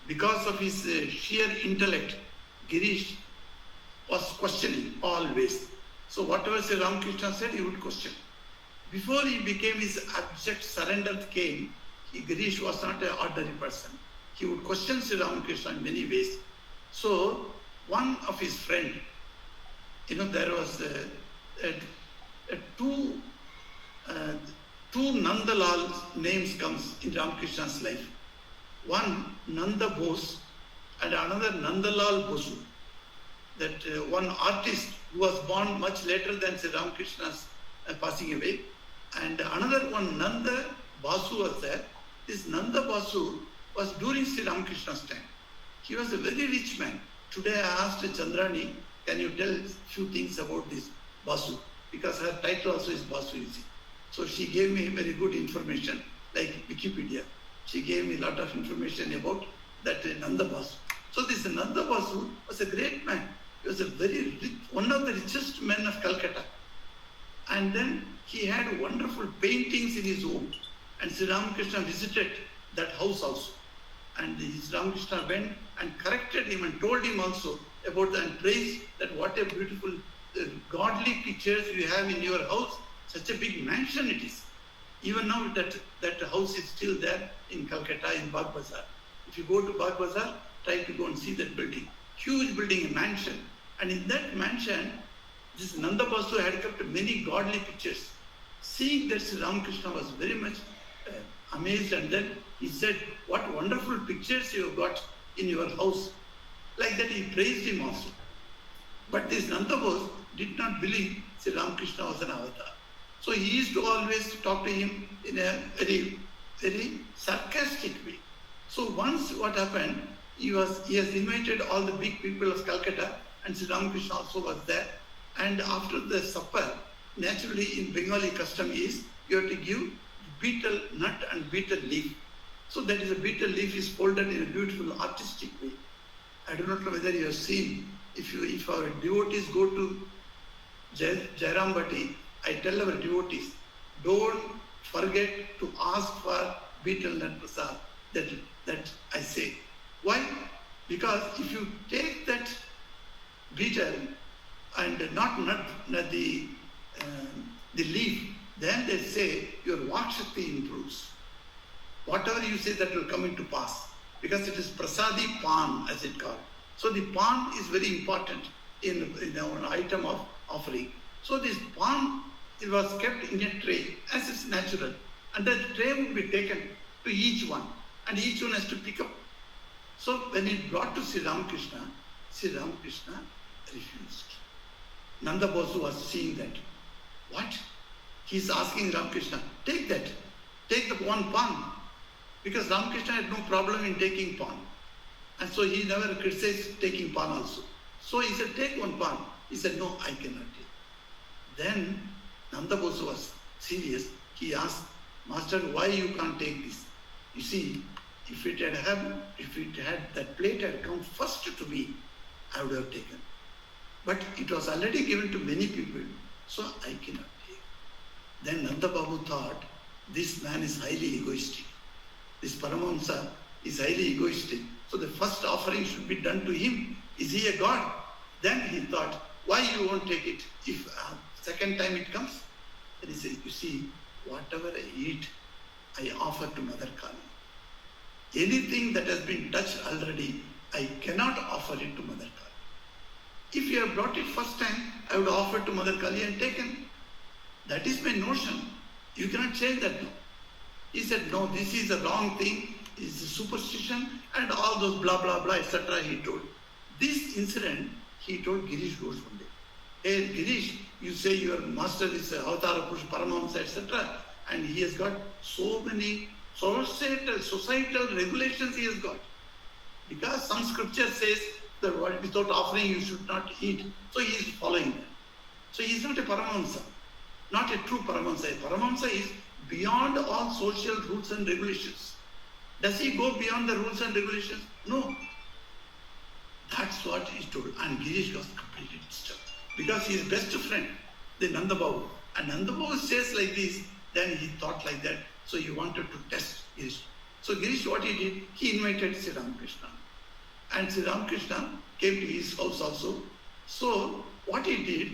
because of his sheer intellect, Girish was questioning always. So whatever Sri Ramakrishna said, he would question. Before he became his abject surrender came, Girish was not an ordinary person. He would question Sri Ramakrishna in many ways. So one of his friends, there was two Nandalal names comes in Ramakrishna's life. One Nanda Bose and another Nandalal Bosu. That one artist who was born much later than Sri Ramakrishna's passing away. And another one Nanda Basu was there. This Nanda Basu was during Sri Ramakrishna's time. He was a very rich man. Today I asked Chandrani, can you tell a few things about this Basu? Because her title also is Basu, you see. So she gave me very good information, like Wikipedia. She gave me a lot of information about that Nanda Basu. So this Nanda Basu was a great man. He was a very rich, one of the richest men of Calcutta. And then he had wonderful paintings in his home. And Sri Ramakrishna visited that house also. And Sri Ramakrishna went and corrected him and told him also about and praised that what a beautiful godly pictures you have in your house. Such a big mansion it is. Even now that house is still there in Calcutta in Bagh Bazaar. If you go to Bagh Bazaar, try to go and see that building. Huge building, a mansion. And in that mansion, this Nanda Basu had kept many godly pictures. Seeing that Sri Ramakrishna was very much amazed, and then he said, what wonderful pictures you have got in your house. Like that he praised him also. But this Nanda Basu did not believe Sri Ramakrishna was an avatar. So he used to always talk to him in a very, very sarcastic way. So once what happened, he has invited all the big people of Calcutta, and Sri Ramakrishna also was there. And after the supper, naturally in Bengali custom is, you have to give betel nut and betel leaf. So that is a betel leaf is folded in a beautiful artistic way. I do not know whether you have seen, if our devotees go to Jairam Bhatti, I tell our devotees, don't forget to ask for beetle nut prasad. That I say. Why? Because if you take that beetle and not the leaf, then they say your Vak Shakti improves. Whatever you say, that will come into pass. Because it is prasadi pan, as it called. So the pan is very important in an item of offering. So this pan, it was kept in a tray, as is natural. And the tray would be taken to each one. And each one has to pick up. So when it brought to Sri Ramakrishna refused. Nanda Basu was seeing that. What? He is asking Ramakrishna, take that. Take the one pan. Because Ramakrishna had no problem in taking pan. And so he never criticized taking pan also. So he said, take one pan. He said, no, I cannot take. Then Nanda Basu was serious. He asked, Master, why you can't take this? You see, if it had that plate had come first to me, I would have taken. But it was already given to many people, so I cannot take. Then Nanda Babu thought, this man is highly egoistic. This Paramahamsa is highly egoistic. So the first offering should be done to him. Is he a god? Then he thought, why you won't take it if second time it comes? Then he said, you see, whatever I eat, I offer to Mother Kali. Anything that has been touched already, I cannot offer it to Mother Kali. If you have brought it first time, I would offer to Mother Kali and taken. That is my notion. You cannot change that now. He said, no, this is a wrong thing, it's a superstition, and all those blah, blah, blah, etc. he told. This incident, he told Girish Ghosh one day. Hey, Girish, you say your master is Avatara Purush, Paramahamsa, etc. And he has got so many societal regulations he has got. Because some scripture says that without offering you should not eat. So he is following that. So he is not a Paramahamsa, not a true Paramahamsa. A Paramahamsa is beyond all social rules and regulations. Does he go beyond the rules and regulations? No. That's what he told. And Girish was completely disturbed. Because he is best friend, the Nanda Babu. And Nanda Babu says like this, then he thought like that. So he wanted to test Girish. So Girish, what he did, he invited Sri Ramakrishna. And Sri Ramakrishna came to his house also. So what he did,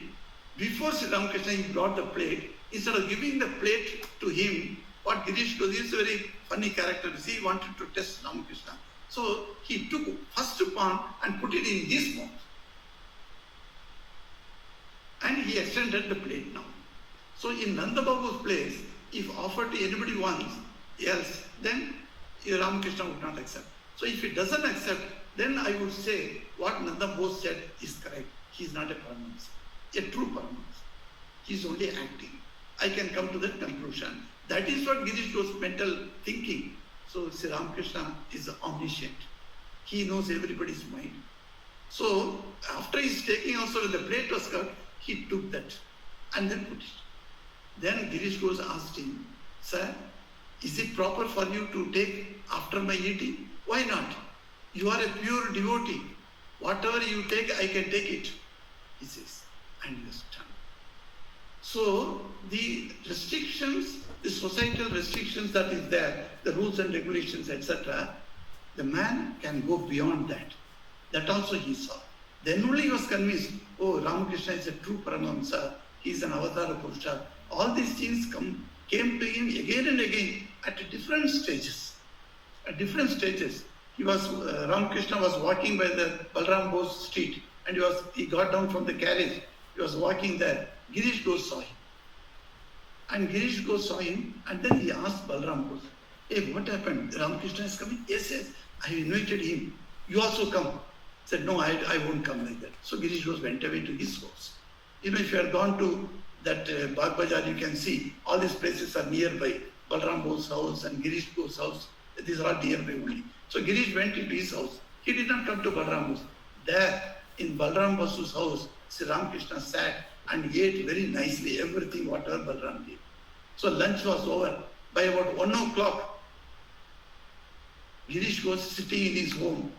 before Sri Ramakrishna, he brought the plate. Instead of giving the plate to him, what Girish did, he is a very funny character. See, he wanted to test Ramakrishna. So he took first pan and put it in his mouth. And he extended the plate now. So in Nanda Babu's place, if offered to anybody once else, then Ramakrishna would not accept. So if he doesn't accept, then I would say what Nanda Babu said is correct. He is not a Paramahamsa, a true Paramahamsa. He is only acting. I can come to that conclusion. That is what Girish was mental thinking. So Sri Ramakrishna is omniscient. He knows everybody's mind. So after his taking also, when the plate was cut, he took that and then put it. Then Girish Ghosh asked him, Sir, is it proper for you to take after my eating? Why not? You are a pure devotee. Whatever you take, I can take it. He says, and he was stunned. So the restrictions, the societal restrictions that is there, the rules and regulations, etc., the man can go beyond that. That also he saw. Then only he was convinced, oh, Ramakrishna is a true Paramahamsa, he is an Avatara Purusha. All these things came to him again and again at different stages. At different stages. Ramakrishna was walking by the Balram Bose street and he got down from the carriage. He was walking there. Girish Ghosh saw him. And Girish Ghosh saw him and then he asked Balram Bose, hey, what happened? Ramakrishna is coming? Yes, yes. I invited him. You also come. He said, no, I won't come like that. So Girish Ghosh went away to his house. Even if you have gone to that Bagh Bazaar, you can see all these places are nearby. Balram Bose's house and Girish Ghosh's house, these are all nearby only. So Girish went into his house. He did not come to Balram Bose. There, in Balram Bose's house, Sri Ramakrishna sat and ate very nicely everything whatever Balram did. So lunch was over. By about 1 o'clock, Girish Ghosh sitting in his home,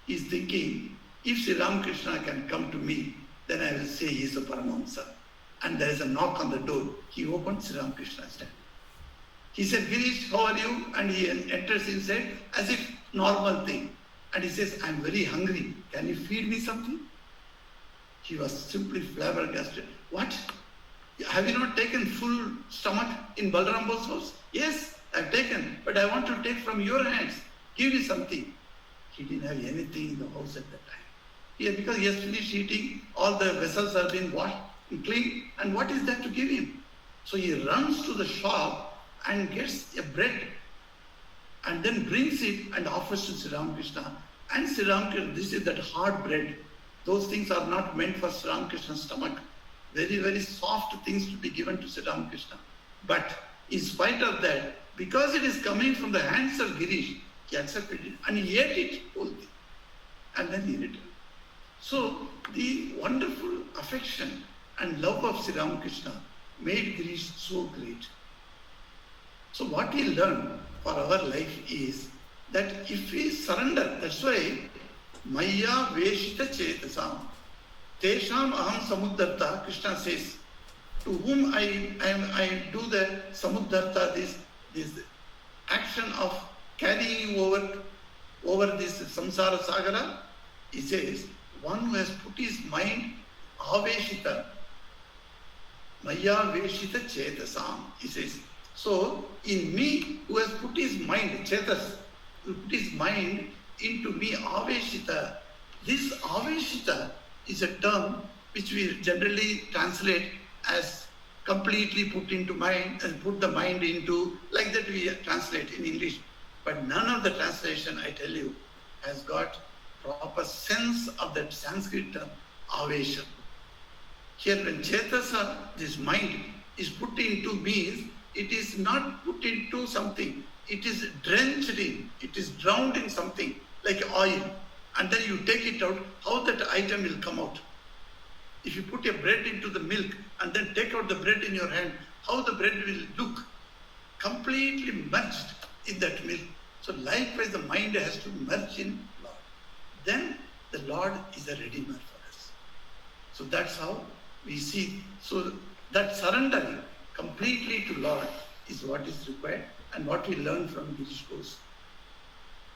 he is thinking, if Sri Ramakrishna can come to me, then I will say he is a Paramahamsa. and there is a knock on the door. He opened, Sri Ramakrishna stand. He said, Girish, how are you? And he enters inside as if normal thing. And he says, I'm very hungry. Can you feed me something? He was simply flabbergasted. What? Have you not taken full stomach in Balrambo's house? Yes, I've taken, but I want to take from your hands. Give me something. He didn't have anything in the house at that time. Yeah, because he has finished eating, all the vessels have been washed and cleaned, and what is there to give him? So he runs to the shop and gets a bread and then brings it and offers to Sri Ramakrishna. And Sri Ramakrishna, this is that hard bread. Those things are not meant for Sri Ramakrishna's stomach. Very, very soft things to be given to Sri Ramakrishna. But in spite of that, because it is coming from the hands of Girish, he accepted it and he ate it whole thing. And then he returned. So the wonderful affection and love of Sri Ramakrishna made Girish so great. So what we learn for our life is that if we surrender, that's why Maya Veshita Chetasam, Tesham Aham Samuddarta, Krishna says, to whom I do the Samuddarta, this action of carrying over this samsara sagara, he says, one who has put his mind aveshita, Maya Veshita Chetasam, he says. So, in me, who has put his mind, Chetas, who put his mind into me, aveshita. This aveshita is a term which we generally translate as completely put into mind and put the mind into, like that we translate in English. But none of the translation, I tell you, has got proper sense of that Sanskrit term, avesha. Here when Chetasa, this mind, is put into means, it is not put into something. It is drenched in, it is drowned in something like oil. And then you take it out, how that item will come out. If you put a bread into the milk and then take out the bread in your hand, how the bread will look completely merged in that milk. So likewise the mind has to merge in Lord. Then the Lord is a redeemer for us. So that's how we see. So that surrendering completely to Lord is what is required and what we learn from Girish Ghosh's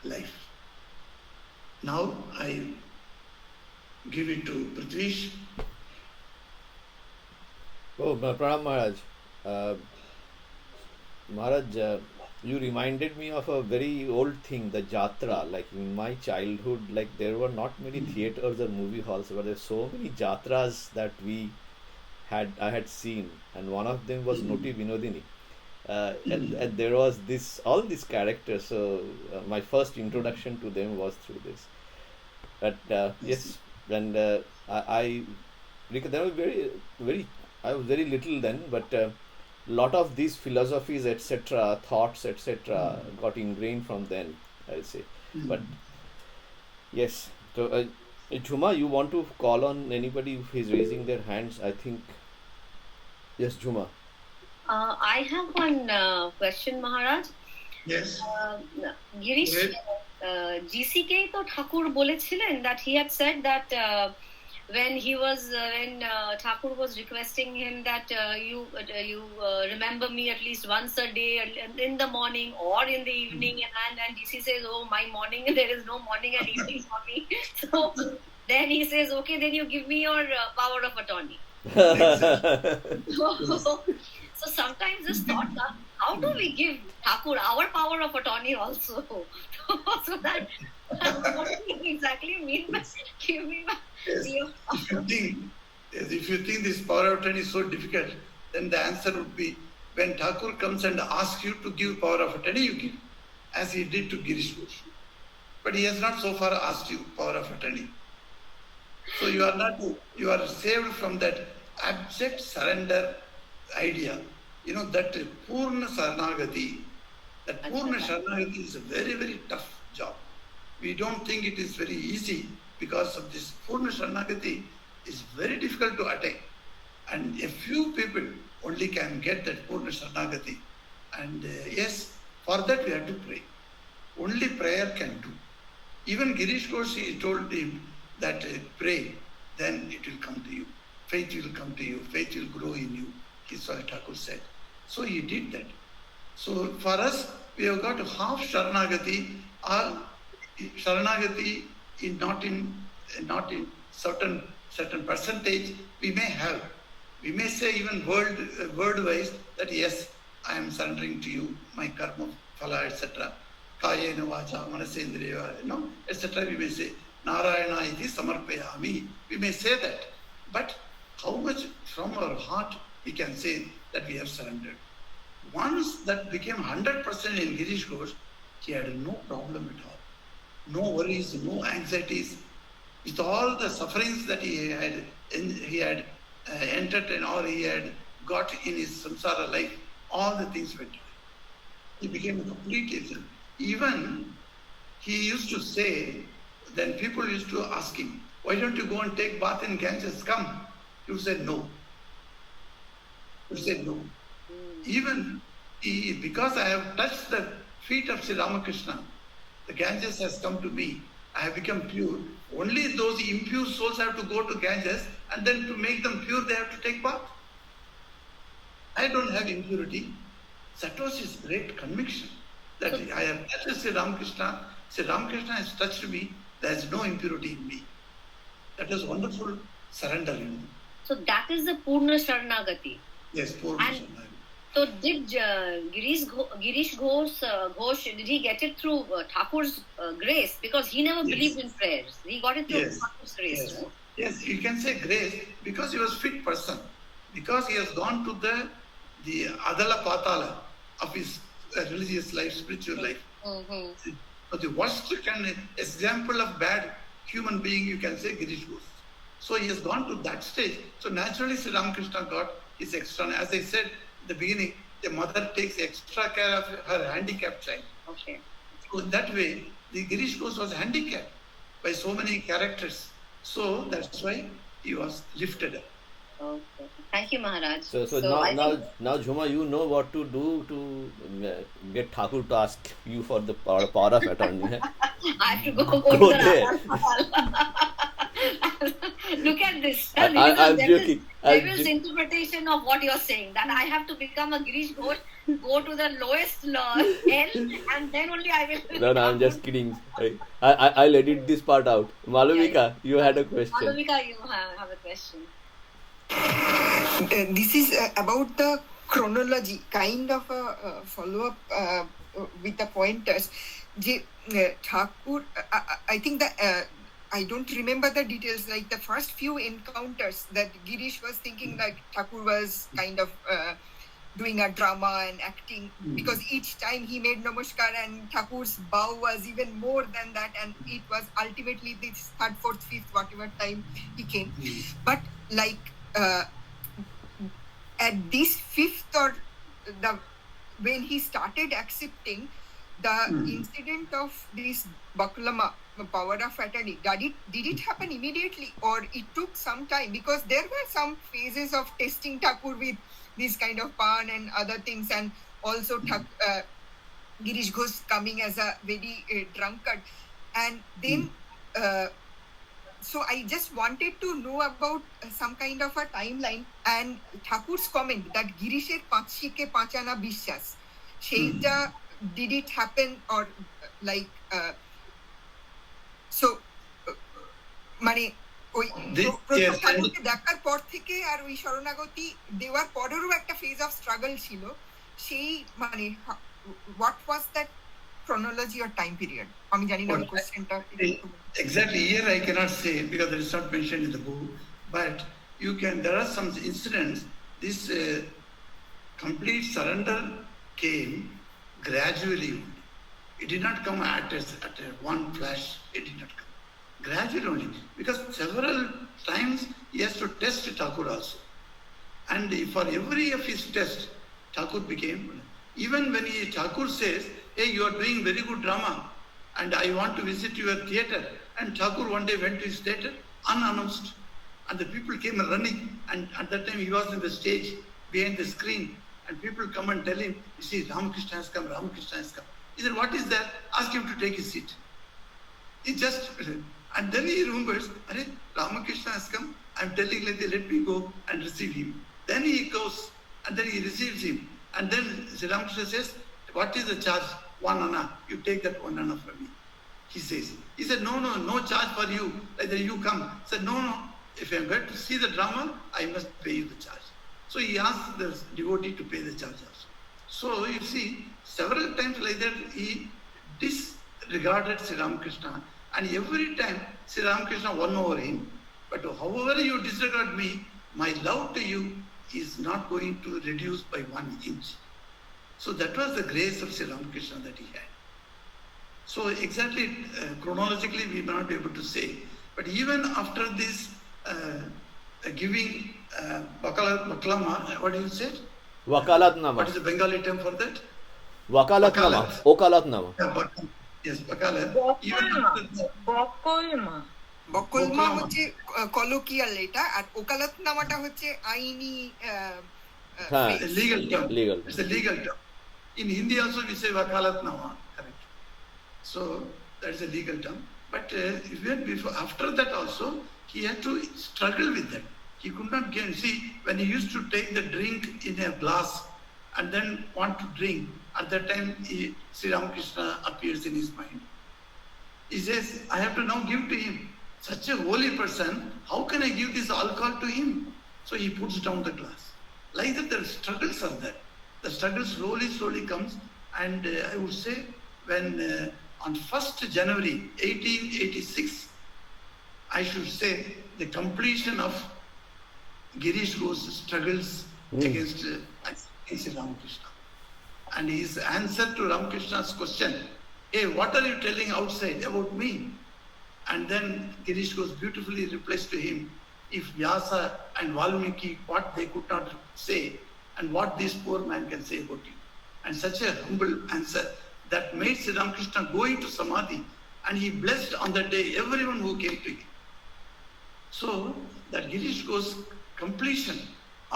life. Now I give it to Prithvish. Oh, Pranam Maharaj. Maharaj, you reminded me of a very old thing, the Jatra. Like in my childhood, like there were not many theaters or movie halls, but there were so many Jatras that I had seen, and one of them was Noti Vinodini. And there was all these characters. So my first introduction to them was through this. But yes, and I because there was I was very little then, but lot of these philosophies, etc., thoughts, etc., got ingrained from then, I'll say. But yes, so Jhuma, you want to call on anybody who is raising their hands? I think yes, Jhuma. I have one question, Maharaj. Yes. Girish, GCK to Thakur bolechilen that he had said that when Thakur was requesting him that you remember me at least once a day in the morning or in the evening, and GC says, oh, my morning, there is no morning and evening for me. So then he says, okay, then you give me your power of attorney. So sometimes this thought comes, how do we give Thakur our power of attorney also? So that what do you exactly mean by give me my if you think this power of attorney is so difficult, then the answer would be when Thakur comes and asks you to give power of attorney, you give, as he did to Girish Ghosh. But he has not so far asked you power of attorney. So you are saved from that abject surrender idea. You know, that Purna Saranagati, that Purna Saranagati is a very, very tough job. We don't think it is very easy because of this. Purna Saranagati is very difficult to attain. And a few people only can get that Purna Saranagati. And yes, for that we have to pray. Only prayer can do. Even Girish Ghosh, he told him that pray, then it will come to you. faith will come to you, faith will grow in you. This is what Thakur said. So he did that. So for us, we have got half Sharanagati, or Sharanagati in not in certain percentage we may have. We may say even word-wise that yes, I am surrendering to you, my karma, phala, etc. Kayena vacha, manasendriya, etc. We may say, Narayana iti samarpayami. We may say that. But how much from our heart we can say that we have surrendered? Once that became 100% in Girish Ghosh, he had no problem at all. No worries, no anxieties. With all the sufferings that he had entered or he had got in his samsara life, all the things went away. He became a complete agent. Even he used to say, then people used to ask him, why don't you go and take bath in Ganges? Come. He would say no. He would say no. Even because I have touched the feet of Sri Ramakrishna, the Ganges has come to me. I have become pure. Only those impure souls have to go to Ganges, and then to make them pure, they have to take bath. I don't have impurity. That was his great conviction, that I have touched Sri Ramakrishna. Sri Ramakrishna has touched me. There is no impurity in me. That is wonderful surrender. So that is the Purna Sharanagati. Yes, Purna Sharanagati. So did Girish Ghosh, did he get it through Thakur's grace? Because he never believed in prayers. He got it through Thakur's grace. Yes. Right? Yes, you can say grace because he was fit person. Because he has gone to the Adala Patala of his religious life, spiritual life. Mm-hmm. So the worst example of bad human being, you can say Girish Ghosh. So he has gone to that stage. So naturally Sri Ramakrishna got his extra. As I said in the beginning, the mother takes extra care of her handicapped child. Okay. So that way, the Girish Ghosh was handicapped by so many characters. So that's why he was lifted up. Okay. Thank you, Maharaj. So now, Jhuma, you know what to do to get Thakur to ask you for the power of attorney. I have to go there. Look at this. I'm joking. Devil's interpretation of what you're saying, that I have to become a Girish Ghosh, go to the lowest hell, and then only I will. No, I'm just kidding. I'll edit this part out. Malavika, you had a question. Malavika, you have a question. This is about the chronology, kind of a follow-up with the pointers. Thakur, I think that I don't remember the details, like the first few encounters that Girish was thinking that Thakur was kind of doing a drama and acting, because each time he made namaskar and Thakur's bow was even more than that, and it was ultimately this third, fourth, fifth, whatever time he came. But like at this fifth or when he started accepting the incident of this Bakulama, power of attorney, did it happen immediately or it took some time? Because there were some phases of testing Thakur with this kind of pan and other things, and also Girish Ghosh coming as a very drunkard, and then so I just wanted to know about some kind of a timeline and Thakur's comment that Girisher Panchike Panchana Bishas. Sheita, did it happen or like so মানে ওই ঠাকুরকে দেখার পর থেকে আর ওই শরণাগতি দেওয়ার পরেরও একটা phase of struggle ছিল, সেই মানে what was that chronology or time period? আমি জানি না কোশ্চেনটা exactly here I cannot say because it is not mentioned in the book, but you can, there are some incidents. This complete surrender came gradually. It did not come at one flash. It did not come. Gradually only. Because several times he has to test Thakur also. And for every of his tests, Thakur became, even when Thakur says, hey, you are doing very good drama and I want to visit your theatre. And Thakur one day went to his theatre unannounced. And the people came running. And at that time he was on the stage behind the screen. And people come and tell him, you see, Ramakrishna has come, Ramakrishna has come. He said, what is that? Ask him to take his seat. He just, And then he remembers, Are, Ramakrishna has come, I'm telling like let me go and receive him. Then he goes and then he receives him. And then Sri Ramakrishna says, what is the charge? 1 anna. You take that 1 anna from me. He says. He said, no charge for you. Either you come. He said, no. If I'm going to see the drama, I must pay you the charge. So he asked the devotee to pay the charge also. So you see, several times like that, he disregarded Sri Ramakrishna. And every time, Sri Ramakrishna won over him. But however you disregard me, my love to you is not going to reduce by 1 inch. So that was the grace of Sri Ramakrishna that he had. So exactly chronologically we may not be able to say. But even after this giving Baklama, what do you say? Wakalatnama. What is the Bengali term for that? Wakalatnama. Okalatnama. Yes, Bakalat. বকলমা হচ্ছে colloquial এটা, আর ওকালতনামাটা হচ্ছে আইনি legal term. Legal. It's a legal term. In Hindi also we say Vakalatnama. Correct. So that is a legal term. But even before, after that also, he had to struggle with that. He could not get, see, when he used to take the drink in a glass and then want to drink, at that time Sri Ramakrishna appears in his mind. He says, I have to now give to him. Such a holy person, how can I give this alcohol to him? So he puts down the glass. Like that, the struggles are there. The struggle slowly comes, and I would say when on 1st January 1886, I should say the completion of Girish Ghosh's struggles against Sri Ramakrishna. And his answer to Ramakrishna's question, hey, what are you telling outside about me? And then Girish Ghosh beautifully replies to him, if Vyasa and Valmiki, what they could not say, and what this poor man can say about you. And such a humble answer that made Sri Ramakrishna go into Samadhi, and he blessed on that day everyone who came to him. So that Girish Ghosh's completion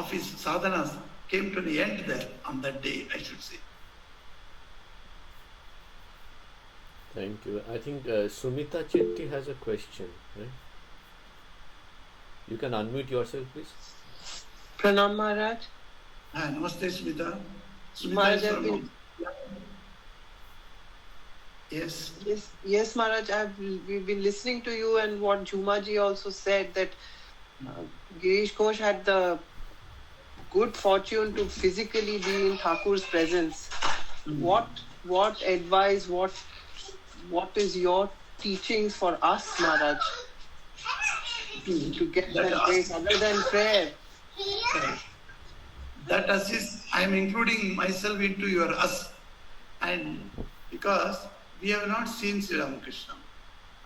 of his sadhanas came to the end there on that day, I should say. Thank you. I think Sumita Chetty has a question, right? You can unmute yourself, please. Pranam Maharaj. Namaste, Smita. Smita Maharaj, is from... Yes, Maharaj. We've been listening to you, and what Jhumaji also said, that Girish Ghosh had the good fortune to physically be in Thakur's presence. What advice, what is your teachings for us, Maharaj, to get that grace other than prayer? That us is, I am including myself into your us, and because we have not seen Sri Ramakrishna.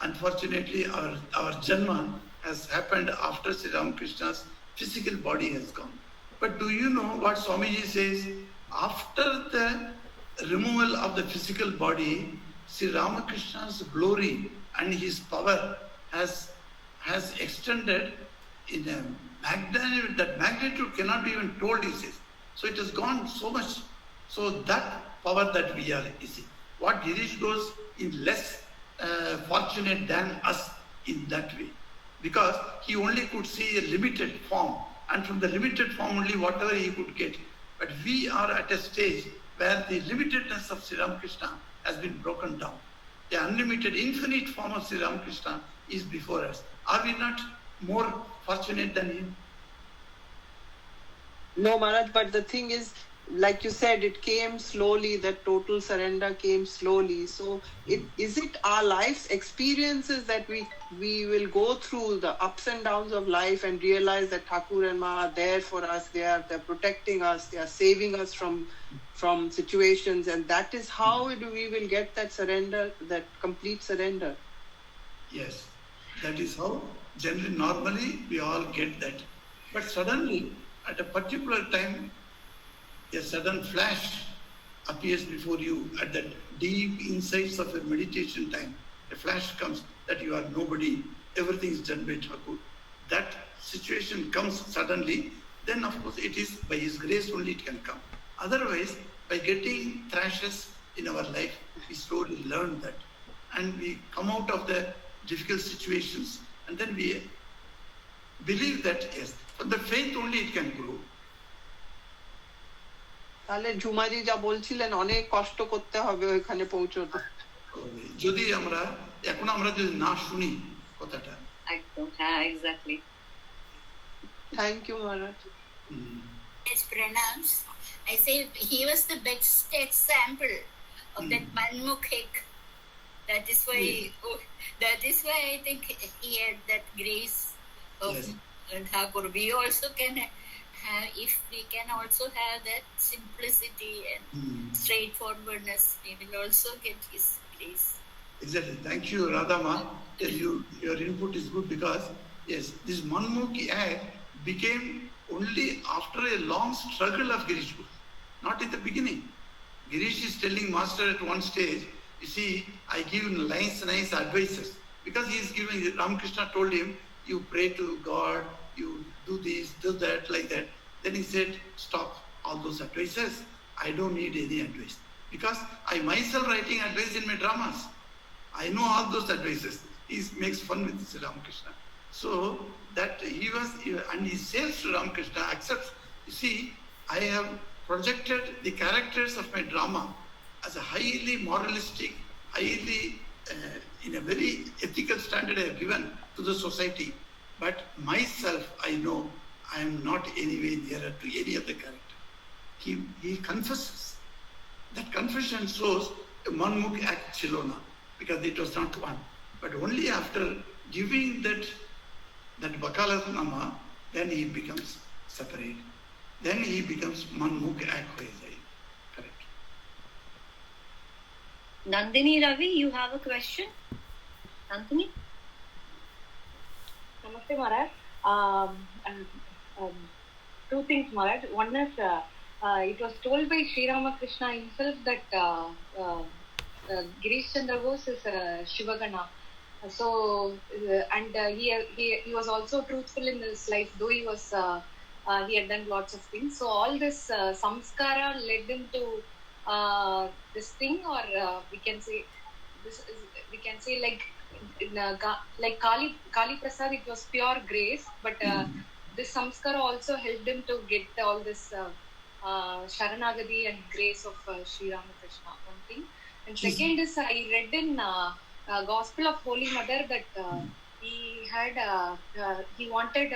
Unfortunately, our Janma has happened after Sri Ramakrishna's physical body has gone. But do you know what Swamiji says? After the removal of the physical body, Sri Ramakrishna's glory and his power has extended in a magnitude, that magnitude cannot be even told, he says. So it has gone so much. So that power that we are, you see, what Girish Ghosh is less fortunate than us in that way, because he only could see a limited form, and from the limited form only whatever he could get. But we are at a stage where the limitedness of Sri Ramakrishna has been broken down. The unlimited, infinite form of Sri Ramakrishna is before us. Are we not more fortunate than him? No, Maharaj, but the thing is, like you said, it came slowly, that total surrender came slowly. So is it our life's experiences that we will go through the ups and downs of life and realize that Thakur and Ma are there for us, they're protecting us, they are saving us from situations, and that is how we will get that surrender, that complete surrender? Yes, that is how generally, normally we all get that. But suddenly, at a particular time, a sudden flash appears before you at the deep insights of your meditation time. A flash comes that you are nobody, everything is done by Thakur. That situation comes suddenly, then of course it is by his grace only it can come. Otherwise, by getting thrashes in our life, we slowly learn that. And we come out of the difficult situations, and then we believe that yes, from the faith only it can grow. তাহলে ঝুমাজি যা বলছিলেন অনেক কষ্ট করতে হবে ওইখানে পৌঁছতে যদি আমরা এখন আমরা যদি না শুনি কথাটা একদম হ্যাঁ exactly thank you Maharaj His pranams, I say he was the best example of that manmukhik. That is why I think he had that grace of Thakur. We also can have, if we can also have that simplicity and straightforwardness, we will also get his grace. Exactly. Thank you, Radhama. Your input is good because yes, this Manmukhi act became only after a long struggle of Girish Guru, not in the beginning. Girish is telling Master at one stage, you see, I give nice advices because he is giving. Ramakrishna told him, you pray to God, you do this, do that, like that. Then he said, stop all those advices. I don't need any advice because I myself writing advice in my dramas. I know all those advices. He makes fun with this Ramakrishna. So that he was, and he says to Ramakrishna, accepts. You see, I have projected the characters of my drama as a highly moralistic, highly in a very ethical standard I have given to the society. But myself, I know I am not anyway nearer to any other character. He confesses. That confession shows a Manmukh act Chilona, because it was not one. But only after giving that Vakalatnama, then he becomes separate. Then he becomes Manmukh act. Correct. Nandini Ravi, you have a question? Nandini? Namaste, Maharaj. Two things, Maharaj. One is, it was told by Sri Ramakrishna himself that Girish Chandra Bose is Shivagana. So, and he was also truthful in his life, though he had done lots of things. So, all this samskara led him to this thing, or we can say like Kali Prasad, it was pure grace, but this samskara also helped him to get all this Sharanagati and grace of Sri Ramakrishna. One thing. And second is, I read in Gospel of Holy Mother that he wanted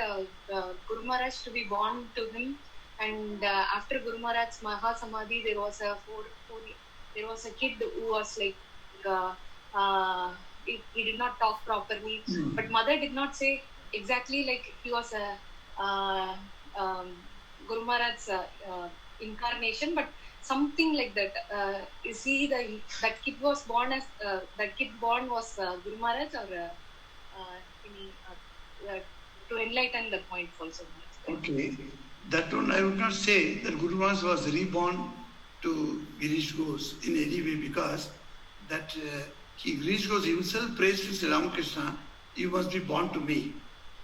Guru Maharaj to be born to him, and after Guru Maharaj's Mahasamadhi, there was a kid who was like he did not talk properly, but mother did not say exactly like he was a Guru Maharaj's incarnation, but something like that. You see, that kid was born as was Guru Maharaj, or to enlighten the point also. Okay, that one I would not say that Guru Maharaj was reborn to Girish Ghosh in any way, because that Girish Ghosh himself prays to Sri Ramakrishna, you must be born to me.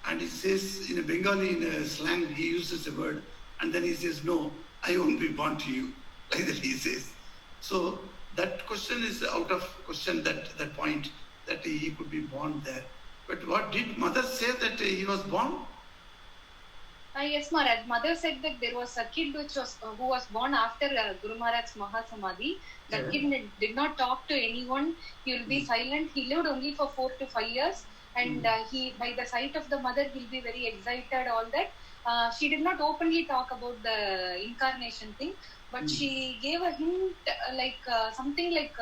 And he says in a Bengali, in a slang, he uses a word, and then he says, no, I won't be born to you. Like that he says. So that question is out of question, that point, that he could be born there. But what did mother say that he was born? Yes, Maharaj. Mother said that there was a kid who was born after Guru Maharaj's Mahasamadhi. That kid did not talk to anyone. He will be silent. He lived only for 4 to 5 years. And he, by the sight of the mother, will be very excited, all that. She did not openly talk about the incarnation thing, but she gave a hint, like something like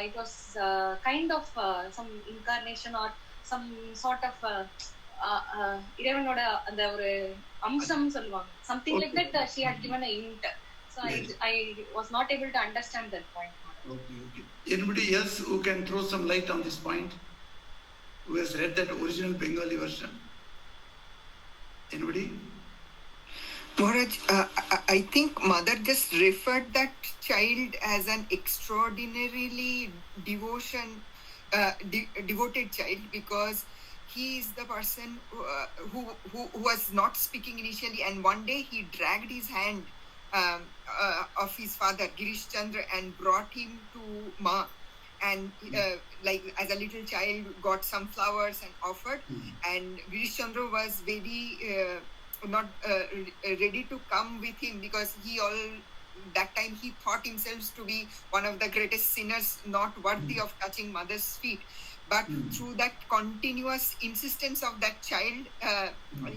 it was kind of some incarnation or some sort of இறைவனோட அந்த ஒரு அம்சம் சொல்லுவாங்க, something like that. She had given a hint, so I was not able to understand that point. Okay. Anybody else who can throw some light on this point, who has read that original Bengali version? Anybody? Maharaj, I think mother just referred that child as an extraordinarily devoted child, because he is the person who was not speaking initially, and one day he dragged his hand of his father Girish Chandra and brought him to Ma, and like as a little child got some flowers and offered, and Girish Chandra was very not ready to come with him, because that time he thought himself to be one of the greatest sinners, not worthy of touching mother's feet. But through that continuous insistence of that child,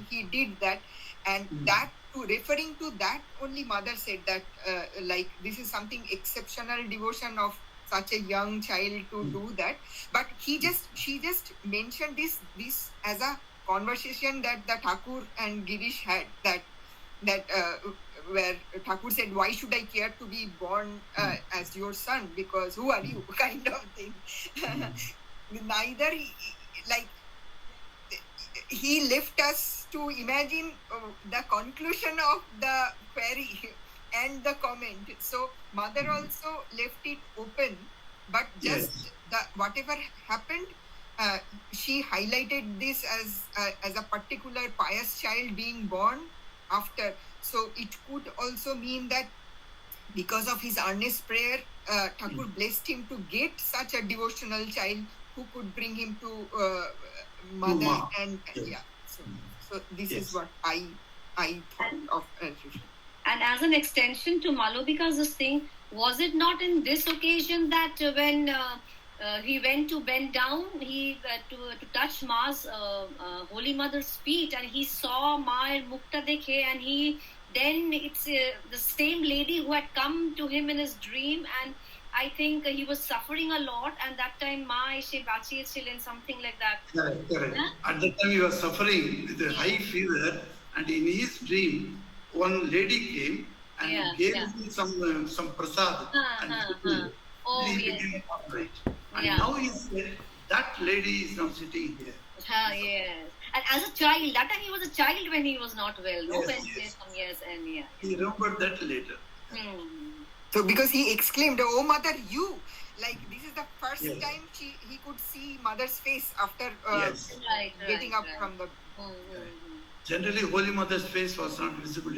he did that, and that, referring to that only, mother said that like this is something exceptional devotion of such a young child to do that. But she just mentioned this as a conversation that the Thakur and Girish had, that where Thakur said, why should I care to be born as your son, because who are you, kind of thing. Neither like he left us to imagine the conclusion of the query and the comment. So mother also left it open, but just whatever happened, she highlighted this as a particular pious child being born after. So it could also mean that because of his earnest prayer, Thakur blessed him to get such a devotional child who could bring him to mother. And so this is what I thought of. And as an extension to Malobika's this thing, was it not in this occasion that when he went to bend down, he to touch Ma's Holy Mother's feet, and he saw Ma Mukta Dekhe, and then it's the same lady who had come to him in his dream, and I think he was suffering a lot, and that time Ma Eshe Bachi Chilin, something like that. Correct. At that time he was suffering with a high fever, and in his dream, one lady came and gave him some prasad. He became upright. And now he said, that lady is now sitting here. Yes. And as a child, that time he was a child when he was not well. No, some years, and he remembered that later. So because he exclaimed, "Oh mother, you!" Like this is the first time he could see mother's face after getting up from the. Generally, Holy Mother's face was not visible,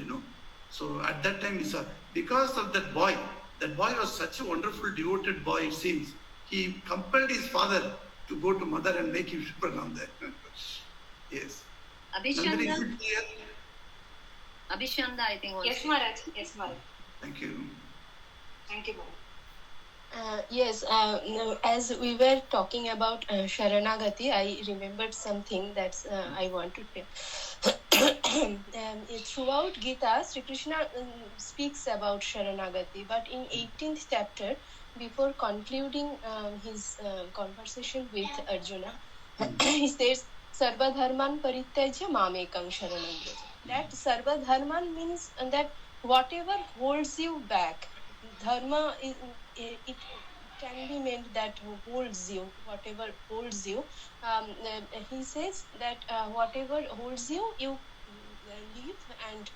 So at that time he saw, because of that boy was such a wonderful, devoted boy, it seems. He compelled his father to go to mother and make him pranam there. Yes. Abhishanda, I think. Yes, Maharaj. Yes, Maharaj. Thank you. Thank you, Maharaj. Yes, as we were talking about Sharanagati, I remembered something that I want to tell. Throughout Gita, Sri Krishna speaks about Sharanagati, but in 18th chapter, before concluding his conversation with Arjuna, he says, Sarva dharman parityajya mamekam sharanam vraja. That Sarva dharman means that whatever holds you back, dharma it can be meant that holds you, whatever holds you. He says that whatever holds you, you leave and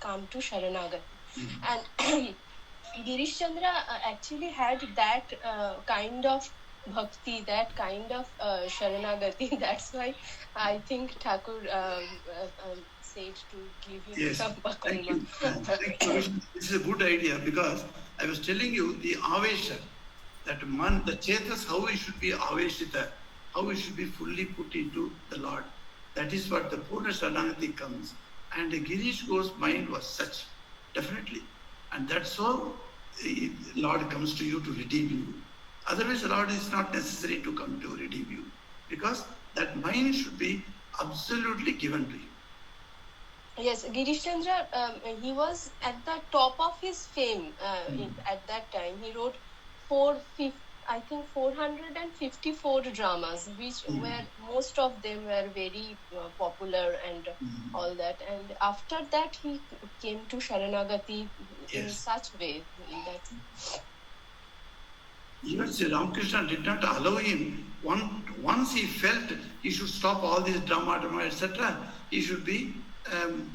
come to Sharanagati. And Girish Chandra actually had that kind of bhakti, that kind of Sharanagati. That's why I think Thakur said to give him some pakalma. This is a good idea, because I was telling you the avesha, that the chetas, how we should be aveshita, how we should be fully put into the Lord. That is what the Purna Sharanagati comes. And Girish Ghosh's mind was such, definitely. And that's how the Lord comes to you to redeem you. Otherwise, the Lord is not necessary to come to redeem you, because that mind should be absolutely given to you. Yes, Girish Chandra, he was at the top of his fame at that time. He wrote 454 dramas, which were, most of them were very popular and all that. And after that, he came to Sharanagati in such way that. Even Sri Ramakrishna did not allow him. Once he felt he should stop all this drama, etc., he should be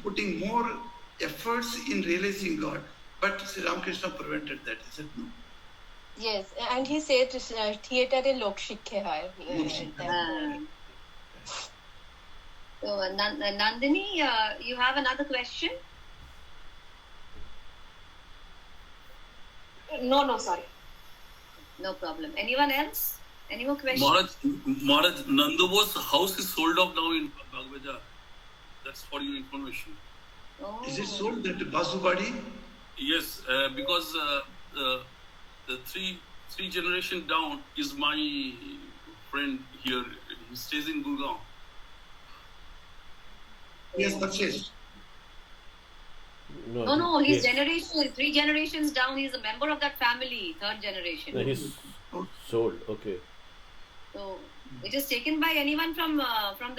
putting more efforts in realizing God. But Sri Ramakrishna prevented that. He said no. Yes, and he said theatre e lok shikhe hai. So Nandini, you have another question? No, sorry. No problem. Anyone else? Any more questions? Maharaj, Nandobo's house is sold off now in Bagbaja. That's for your information. Oh. Is it sold that Basubadi? Yes, because the three generation down is my friend here. He stays in Gurgaon. Yes, purchased. No, his generation, 3 generations down, he's a member of that family, 3rd generation. No, he's sold. Okay. So it is taken by anyone from the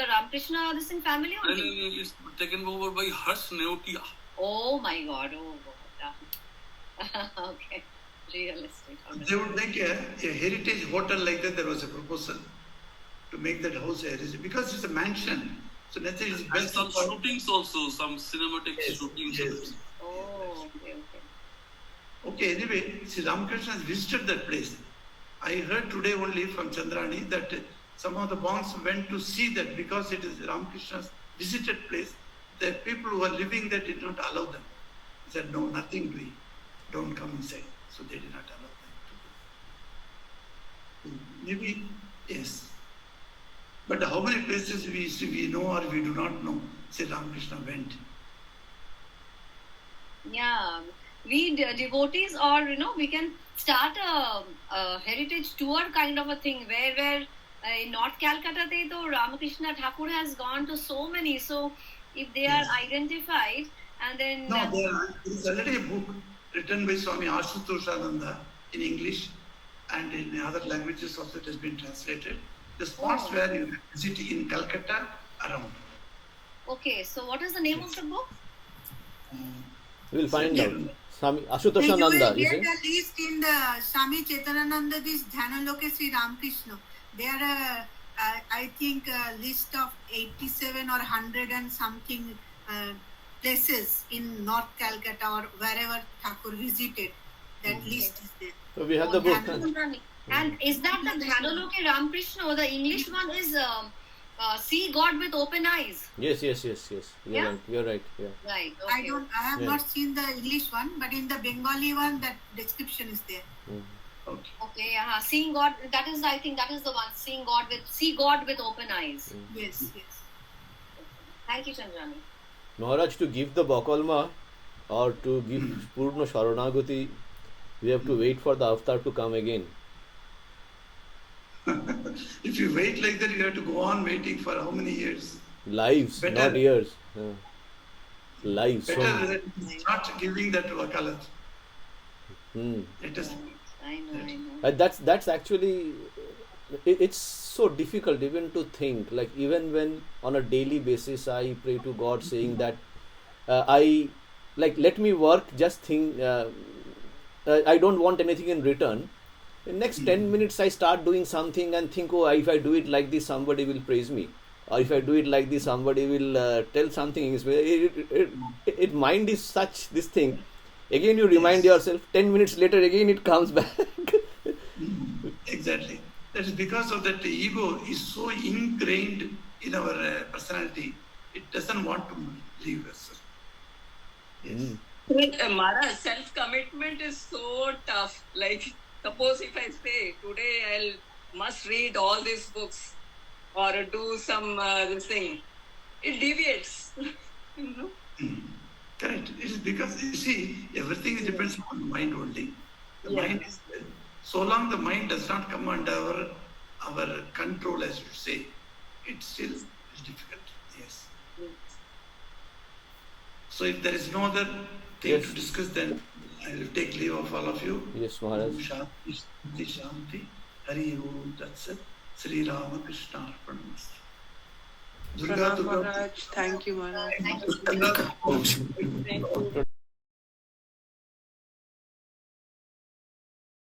Ramakrishna family And only? it's taken over by Harsh Neotia. Oh my God! Oh God! Okay, realistic. Alright. They would make a heritage hotel like that. There was a proposal to make that house a heritage because it's a mansion. So nothing is And best some for shootings also, some cinematic shootings. yes. Oh, okay. Okay, anyway, Sri Ramakrishna has visited that place. I heard today only from Chandrani that some of the monks went to see that because it is Ramakrishna's visited place, the people who are living there did not allow them. He said, no, nothing doing. Don't come inside. So they did not allow them to do. Maybe, yes. But how many places we know or we do not know, Sri Ramakrishna went? Yeah, we devotees, or we can start a heritage tour kind of a thing where in North Calcutta, Ramakrishna Thakur has gone to so many. So if they are identified, and then No, there is already a book written by Swami Vimpkshananda in English and in other languages also it has been translated. The spots where you visit in Calcutta around. Okay, so what is the name of the book? We'll find out. Swami You Ashutosananda, will is get it? the list in the Swami Chetanananda, this Dhanaloke Sri Ramakrishna. There are, I think, a list of 87 or 100 and something places in North Calcutta or wherever Thakur visited. That list is there. So we have the book. And is that the Dhanaloke Ramakrishna, or the English one is See God with Open Eyes? Yes. You're right. Yeah. Right. Okay. I have not seen the English one, but in the Bengali one, that description is there. Okay, seeing God. I think that is the one. See God with open eyes. Yes. Thank you, Chandrani. Maharaj, to give the Bakalma or to give Purna Sharanagati, we have to wait for the avatar to come again. If you wait like that, you have to go on waiting for how many years? Lives, Better. not years. Lives. Better start giving that vakalat. Let us. I know. That's actually, it's so difficult even to think. Like even when on a daily basis I pray to God saying that let me work, just think, I don't want anything in return. In next 10 minutes I start doing something and think, if I do it like this, somebody will praise me. Or if I do it like this, somebody will tell something. It mind is such this thing. Again you remind yourself, 10 minutes later again it comes back. Exactly. That is because of that ego is so ingrained in our personality. It doesn't want to leave us. Yes. Maharaj, self-commitment is so tough. Like, suppose if I say, today must read all these books or do some this thing, it deviates. Correct. It is because, you see, everything depends on the mind only. The mind is there. So long the mind does not come under our control, as you say, it still is difficult. Yes. So if there is no other thing to discuss, then I will take leave of all of you. Yes, Maharaj. Shanti, Shanti, Hari Om Tat Sat, Sri Ramakrishna Arpanamastu. Pranam Maharaj. Thank you, Maharaj. Thank you.